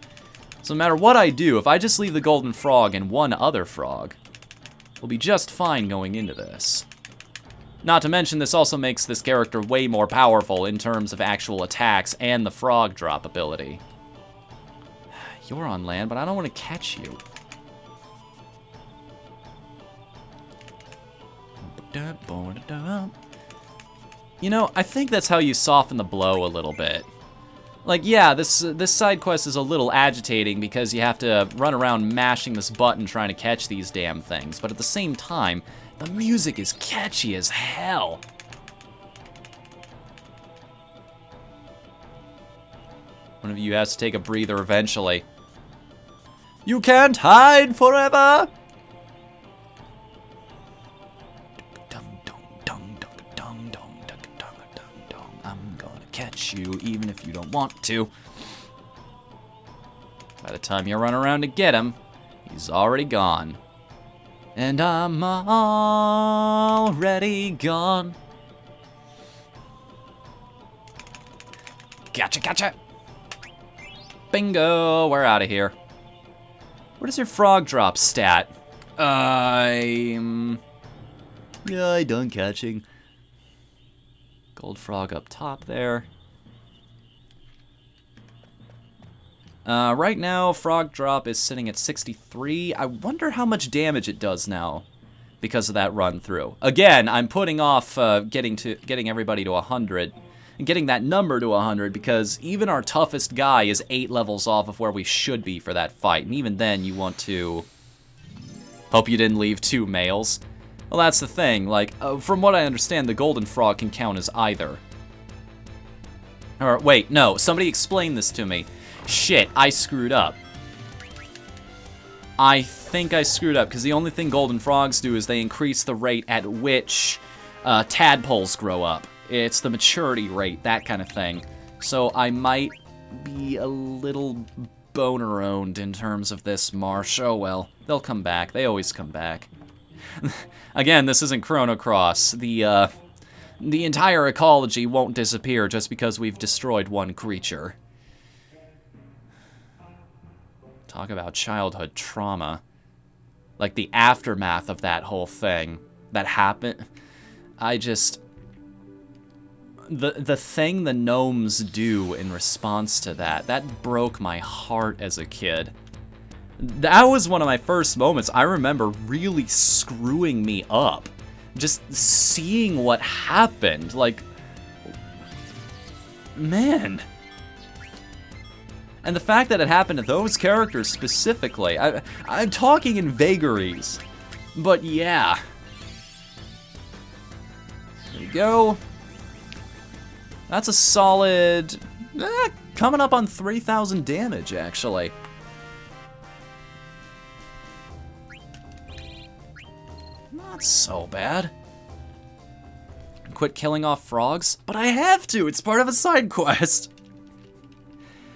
So no matter what I do, if I just leave the golden frog and one other frog, we'll be just fine going into this. Not to mention, this also makes this character way more powerful in terms of actual attacks and the frog drop ability. You're on land, but I don't want to catch you. You know, I think that's how you soften the blow a little bit. Like, yeah, this side quest is a little agitating because you have to run around mashing this button trying to catch these damn things, but at the same time, the music is catchy as hell. One of you has to take a breather eventually. You can't hide forever! I'm gonna catch you even if you don't want to. By the time you run around to get him, he's already gone. And I'm already gone. Gotcha, gotcha! Bingo, we're out of here. What is your frog drop stat? Yeah, I done catching. Gold frog up top there. Right now, frog drop is sitting at 63. I wonder how much damage it does now because of that run through. Again, I'm putting off getting everybody to 100 and getting that number to 100 because even our toughest guy is 8 levels off of where we should be for that fight. And even then, you want to hope you didn't leave 2 males. Well, that's the thing. Like, from what I understand, the golden frog can count as either. Or, wait, no. Somebody explain this to me. Shit, I screwed up. I think I screwed up, because the only thing golden frogs do is they increase the rate at which tadpoles grow up. It's the maturity rate, that kind of thing. So I might be a little boner-owned in terms of this marsh. Oh well, they'll come back. They always come back. Again, this isn't Chrono Cross. The entire ecology won't disappear just because we've destroyed one creature. Talk about childhood trauma. Like, the aftermath of that whole thing that happened. I just... The thing the gnomes do in response to that broke my heart as a kid. That was one of my first moments. I remember really screwing me up. Just seeing what happened. Like, man. And the fact that it happened to those characters specifically. I'm talking in vagaries. But yeah. There you go. That's a solid... coming up on 3,000 damage, actually. Not so bad. Quit killing off frogs? But I have to! It's part of a side quest!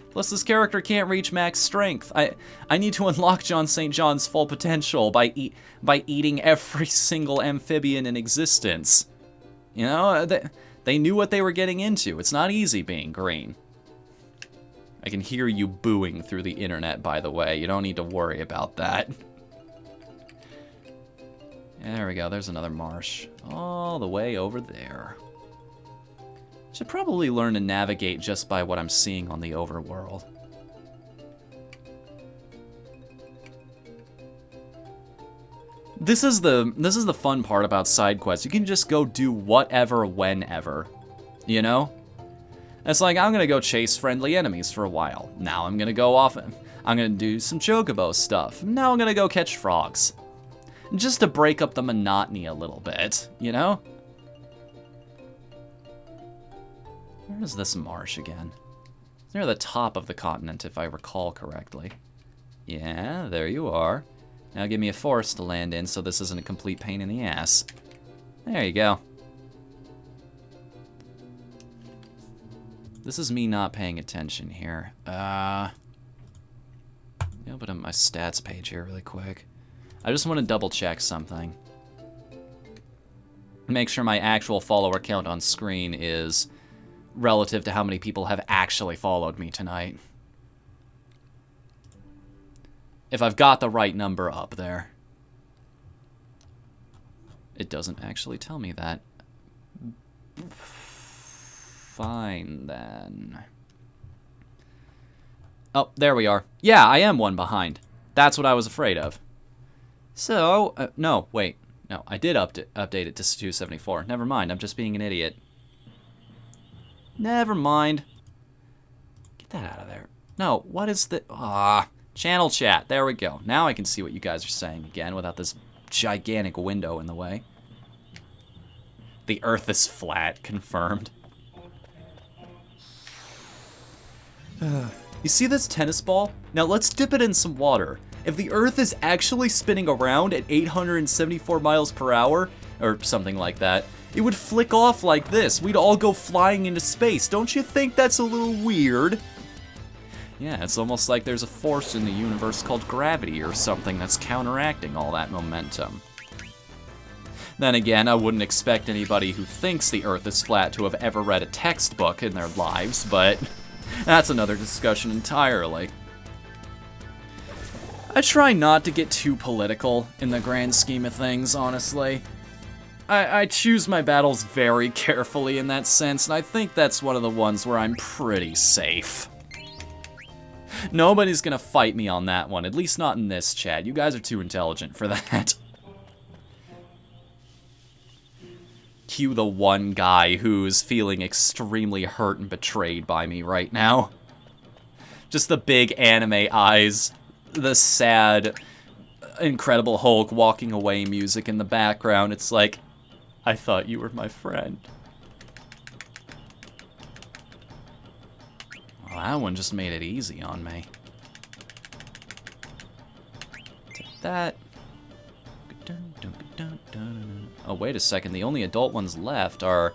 Plus, this character can't reach max strength. I need to unlock John St. John's full potential by eating every single amphibian in existence. You know, they knew what they were getting into. It's not easy being green. I can hear you booing through the internet, by the way. You don't need to worry about that. There we go. There's another marsh. All the way over there. Should probably learn to navigate just by what I'm seeing on the overworld. This is the fun part about side quests. You can just go do whatever, whenever. You know? It's like, I'm gonna go chase friendly enemies for a while. Now I'm gonna go off and I'm gonna do some chocobo stuff. Now I'm gonna go catch frogs. Just to break up the monotony a little bit, you know? Where is this marsh again? It's near the top of the continent, if I recall correctly. Yeah, there you are. Now give me a forest to land in so this isn't a complete pain in the ass. There you go. This is me not paying attention here. Open up my stats page here really quick. I just want to double check something. Make sure my actual follower count on screen is relative to how many people have actually followed me tonight. If I've got the right number up there. It doesn't actually tell me that. Fine, then. Oh, there we are. Yeah, I am one behind. That's what I was afraid of. So, no, wait. No, I did update it to 274. Never mind, I'm just being an idiot. Never mind. Get that out of there. No, what is the... channel chat. There we go. Now I can see what you guys are saying again without this gigantic window in the way. The Earth is flat. Confirmed. You see this tennis ball? Now let's dip it in some water. If the Earth is actually spinning around at 874 miles per hour, or something like that, it would flick off like this. We'd all go flying into space. Don't you think that's a little weird? Yeah, it's almost like there's a force in the universe called gravity or something that's counteracting all that momentum. Then again, I wouldn't expect anybody who thinks the Earth is flat to have ever read a textbook in their lives, but that's another discussion entirely. I try not to get too political in the grand scheme of things, honestly. I choose my battles very carefully in that sense, and I think that's one of the ones where I'm pretty safe. Nobody's gonna fight me on that one, at least not in this chat. You guys are too intelligent for that. Cue the one guy who's feeling extremely hurt and betrayed by me right now. Just the big anime eyes, the sad, Incredible Hulk walking away music in the background. It's like, I thought you were my friend. Well, that one just made it easy on me. Take that. Oh, wait a second. The only adult ones left are...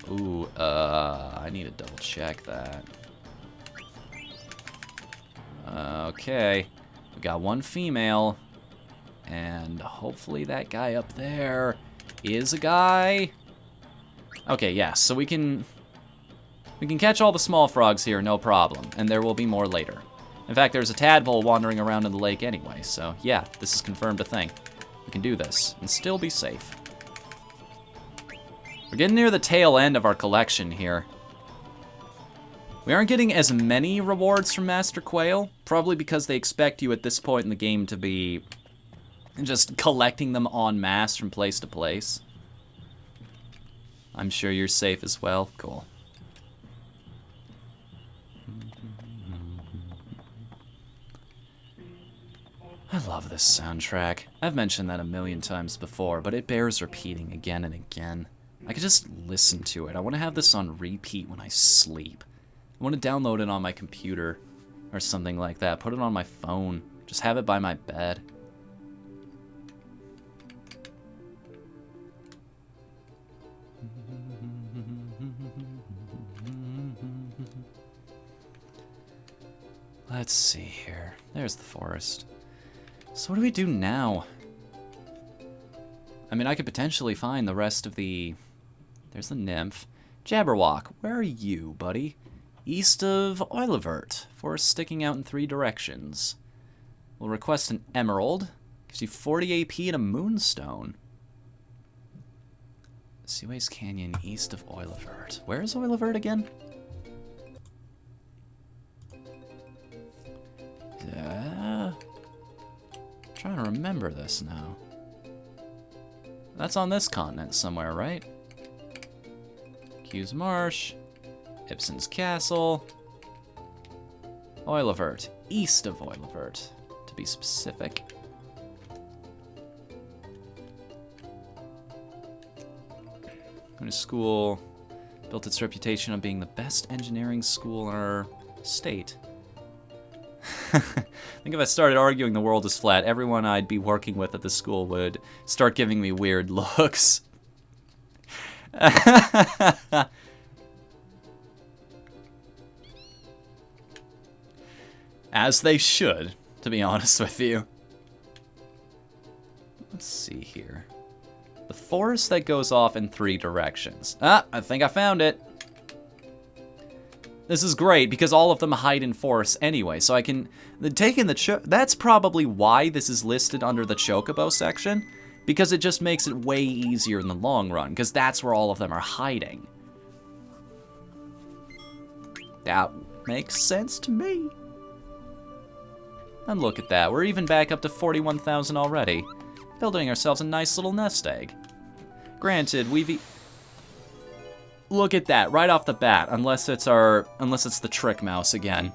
Ooh, I need to double check that. Okay. We got one female. And hopefully that guy up there is a guy. Okay, yeah, so we can catch all the small frogs here, no problem. And there will be more later. In fact, there's a tadpole wandering around in the lake anyway, so yeah, this is confirmed a thing. We can do this and still be safe. We're getting near the tail end of our collection here. We aren't getting as many rewards from Master Quail, probably because they expect you at this point in the game to be just collecting them en masse from place to place. I'm sure you're safe as well. Cool. I love this soundtrack. I've mentioned that a million times before, but it bears repeating again and again. I could just listen to it. I want to have this on repeat when I sleep. I want to download it on my computer or something like that. Put it on my phone. Just have it by my bed. Let's see here. There's the forest. So what do we do now? I mean, I could potentially find the rest of the... There's the nymph. Jabberwock, where are you, buddy? East of Oilivert. Forest sticking out in 3 directions. We'll request an emerald. Gives you 40 AP and a moonstone. Seaways Canyon, east of Oilivert. Where is Oilivert again? Trying to remember this now. That's on this continent somewhere, right? Q's Marsh, Ibsen's Castle, Oilivert, east of Oilivert, to be specific. Going to school, built its reputation on being the best engineering school in our state. I think if I started arguing the world is flat, everyone I'd be working with at the school would start giving me weird looks. As they should, to be honest with you. Let's see here. The forest that goes off in 3 directions. Ah, I think I found it. This is great because all of them hide in forests anyway, so I can take in the that's probably why this is listed under the Chocobo section, because it just makes it way easier in the long run, because that's where all of them are hiding. That makes sense to me. And look at that, we're even back up to 41,000 already, building ourselves a nice little nest egg. Granted, look at that, right off the bat, unless it's the trick mouse again.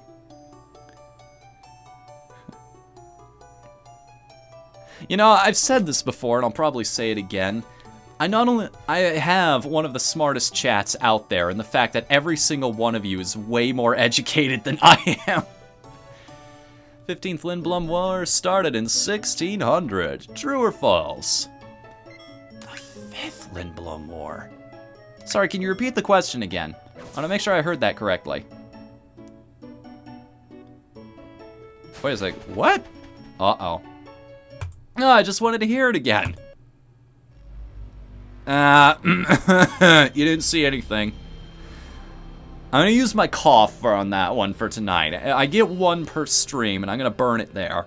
You know, I've said this before, and I'll probably say it again. I have one of the smartest chats out there, and the fact that every single one of you is way more educated than I am. 15th Lindblom War started in 1600. True or false? The 5th Lindblom War. Sorry, can you repeat the question again? I want to make sure I heard that correctly. Wait a sec, what? Uh-oh. No, I just wanted to hear it again. You didn't see anything. I'm gonna use my cough on that one for tonight. I get 1 per stream, and I'm gonna burn it there.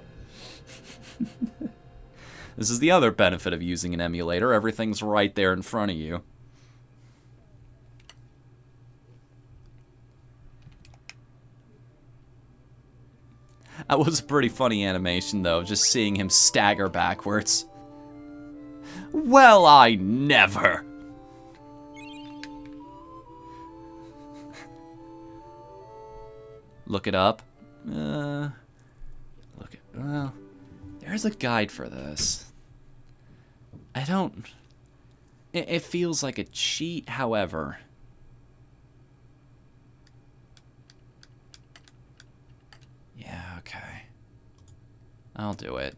This is the other benefit of using an emulator. Everything's right there in front of you. That was a pretty funny animation, though, just seeing him stagger backwards. Well, I never! Look it up. Well, there's a guide for this. It feels like a cheat, however. Yeah, okay. I'll do it.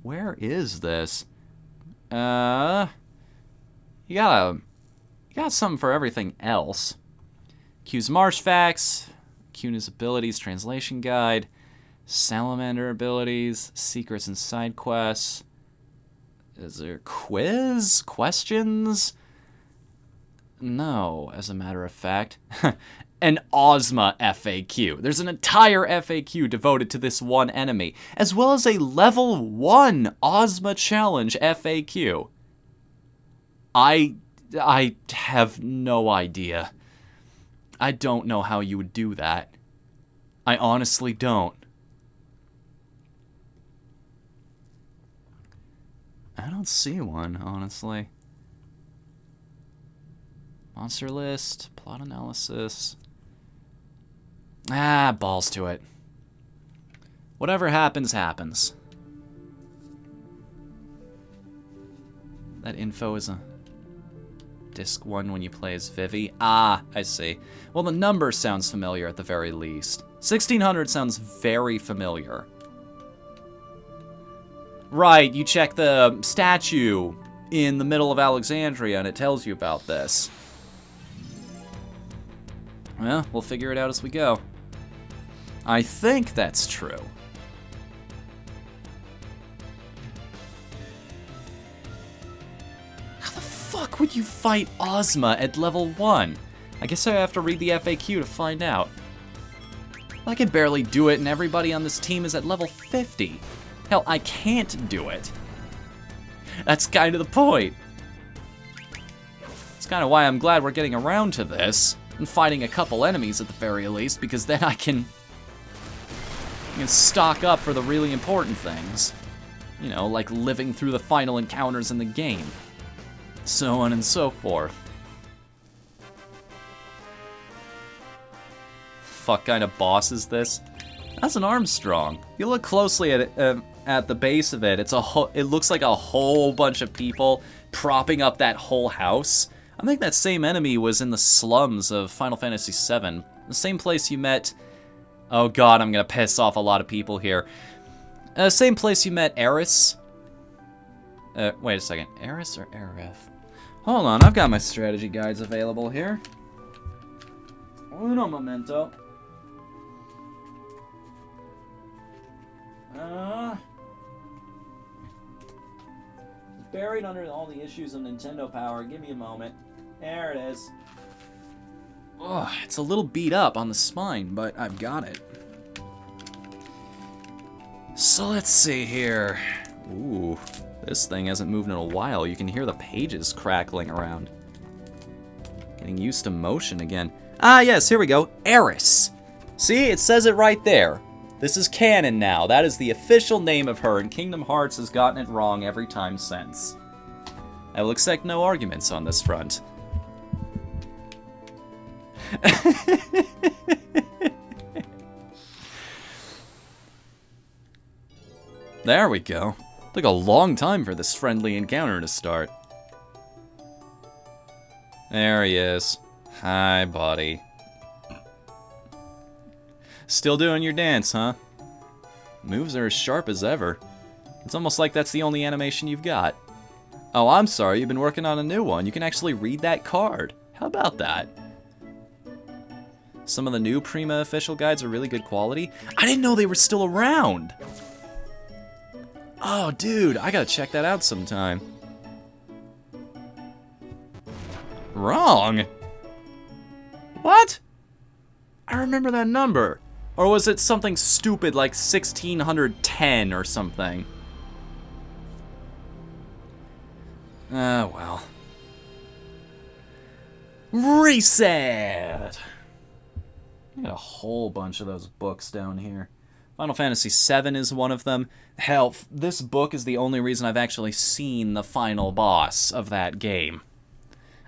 Where is this? You got something for everything else. Q's Marsh Facts, Q's Abilities Translation Guide, Salamander Abilities, Secrets and Side Quests. Is there quiz? Questions? No, as a matter of fact. An Ozma FAQ. There's an entire FAQ devoted to this one enemy, as well as a level 1 Ozma Challenge FAQ. I have no idea. I don't know how you would do that. I honestly don't. I don't see one, honestly. Monster list, plot analysis. Ah, balls to it. Whatever happens, happens. That info is a disc 1 when you play as Vivi. Ah, I see. Well, the number sounds familiar at the very least. 1600 sounds very familiar. Right, you check the statue in the middle of Alexandria and it tells you about this. Well, we'll figure it out as we go. I think that's true. How the fuck would you fight Ozma at level 1? I guess I have to read the FAQ to find out. I can barely do it and everybody on this team is at level 50. Hell, I can't do it. That's kind of the point. It's kind of why I'm glad we're getting around to this and fighting a couple enemies at the very least, because then I can stock up for the really important things. You know, like living through the final encounters in the game. So on and so forth. Fuck kind of boss is this? That's an Armstrong. If you look closely at it, at the base of it, it looks like a whole bunch of people propping up that whole house. I think that same enemy was in the slums of Final Fantasy VII. The same place you met... Oh god, I'm gonna piss off a lot of people here. Same place you met Eris. Wait a second. Eris or Aerith? Hold on, I've got my strategy guides available here. Uno momento. Buried under all the issues of Nintendo Power. Give me a moment. There it is. Ugh, it's a little beat up on the spine, but I've got it. So let's see here. Ooh, this thing hasn't moved in a while. You can hear the pages crackling around. Getting used to motion again. Ah, yes, here we go. Eris. See, it says it right there. This is canon now. That is the official name of her, and Kingdom Hearts has gotten it wrong every time since. I will accept no arguments on this front. There we go. Took a long time for this friendly encounter to start. There he is. Hi, buddy. Still doing your dance, huh? Moves are as sharp as ever. It's almost like that's the only animation you've got. Oh, I'm sorry, you've been working on a new one. You can actually read that card. How about that? Some of the new Prima official guides are really good quality. I didn't know they were still around. Oh, dude, I gotta check that out sometime. Wrong? What? I remember that number. Or was it something stupid like 1610 or something? Well. Reset! I got a whole bunch of those books down here. Final Fantasy VII is one of them. Hell, this book is the only reason I've actually seen the final boss of that game.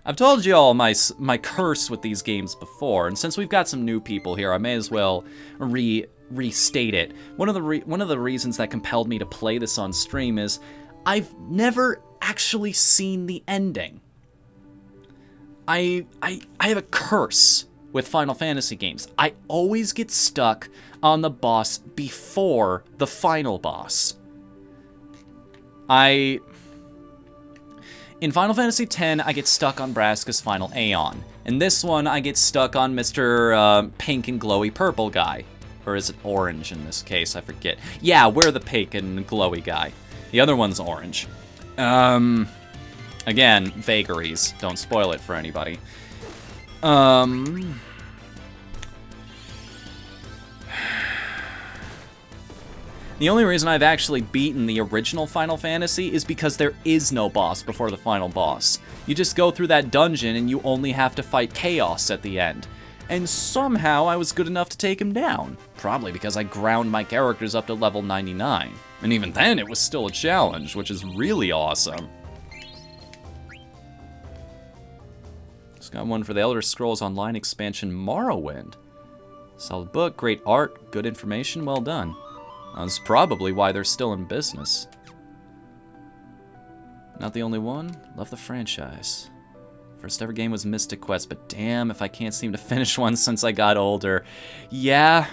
I've told you all my curse with these games before, and since we've got some new people here, I may as well restate it. One of the reasons that compelled me to play this on stream is I've never actually seen the ending. I have a curse with Final Fantasy games. I always get stuck on the boss before the final boss. In Final Fantasy X, I get stuck on Braska's final Aeon. In this one, I get stuck on Mr. Pink and Glowy Purple guy. Or is it orange in this case? I forget. Yeah, we're the pink and glowy guy. The other one's orange. Again, vagaries. Don't spoil it for anybody. The only reason I've actually beaten the original Final Fantasy is because there is no boss before the final boss. You just go through that dungeon and you only have to fight Chaos at the end. and somehow I was good enough to take him down. Probably because I ground my characters up to level 99. And even then, it was still a challenge, which is really awesome. Just got one for the Elder Scrolls Online expansion Morrowind. Solid book, great art, good information, well done. That's probably why they're still in business. Not the only one, love the franchise. First ever game was Mystic Quest, but damn if I can't seem to finish one since I got older. Yeah,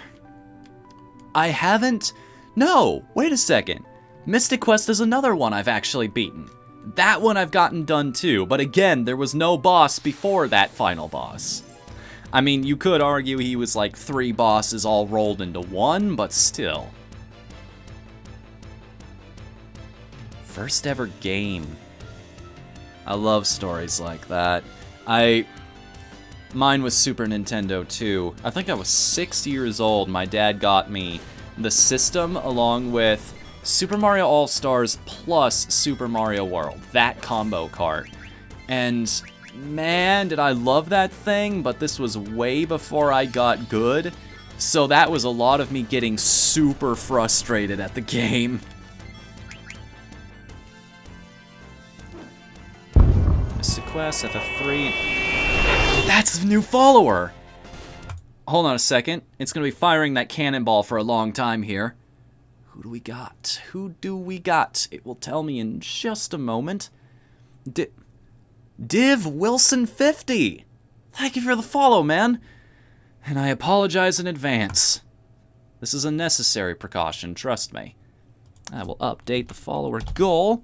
I haven't... No, wait a second. Mystic Quest is another one I've actually beaten. That one I've gotten done too, but again, there was no boss before that final boss. I mean, you could argue he was like 3 bosses all rolled into one, but still. First ever game. I love stories like that. Mine was Super Nintendo too. I think I was 6 years old. My dad got me the system along with Super Mario All-Stars plus Super Mario World. That combo cart. And man, did I love that thing, but this was way before I got good. So that was a lot of me getting super frustrated at the game. Mystic Quest, FF3. That's the new follower! Hold on a second. It's gonna be firing that cannonball for a long time here. Who do we got? Who do we got? It will tell me in just a moment. Div Wilson 50! Thank you for the follow, man. And I apologize in advance. This is a necessary precaution, trust me. I will update the follower goal.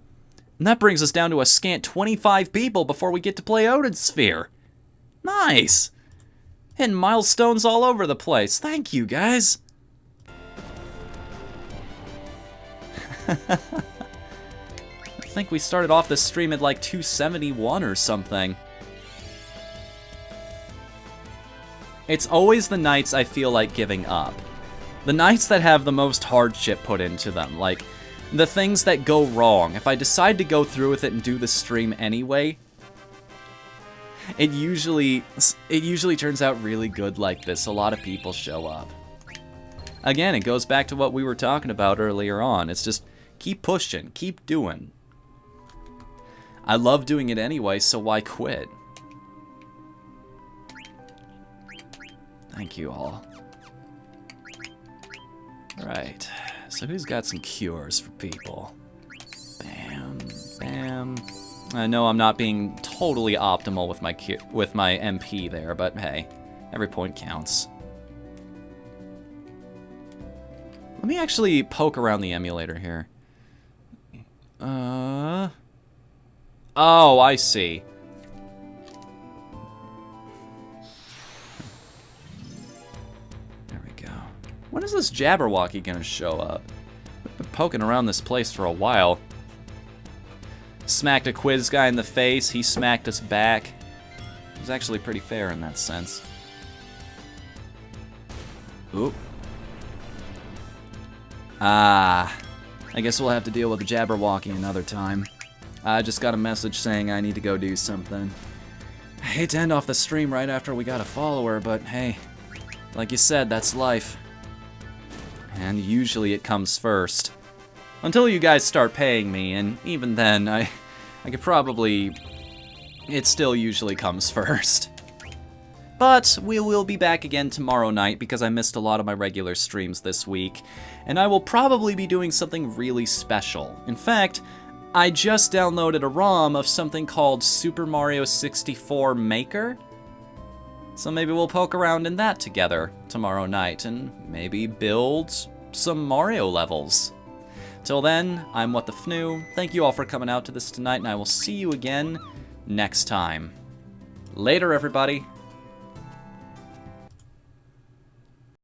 And that brings us down to a scant 25 people before we get to play Odin Sphere. Nice! Hitting milestones all over the place. Thank you, guys. I think we started off this stream at like 271 or something. It's always the nights I feel like giving up. The nights that have the most hardship put into them, like the things that go wrong. If I decide to go through with it and do the stream anyway, it usually turns out really good like this. A lot of people show up. Again, it goes back to what we were talking about earlier on. It's just keep pushing, keep doing. I love doing it anyway, so why quit? Thank you all. Alright, so who's got some cures for people? Bam, bam. I know I'm not being totally optimal with my MP there, but hey, every point counts. Let me actually poke around the emulator here. Oh, I see. There we go. When is this Jabberwocky gonna show up? I've been poking around this place for a while. Smacked a quiz guy in the face, he smacked us back. It was actually pretty fair in that sense. Oop. Ah, I guess we'll have to deal with the Jabberwocky another time. I just got a message saying I need to go do something. I hate to end off the stream right after we got a follower, but hey, like you said, that's life. And usually it comes first. Until you guys start paying me, and even then, I could probably... It still usually comes first. But we will be back again tomorrow night because I missed a lot of my regular streams this week. And I will probably be doing something really special. In fact, I just downloaded a ROM of something called Super Mario 64 Maker. So maybe we'll poke around in that together tomorrow night and maybe build some Mario levels. Till then, I'm Whatthefnu. Thank you all for coming out to this tonight, and I will see you again next time. Later, everybody.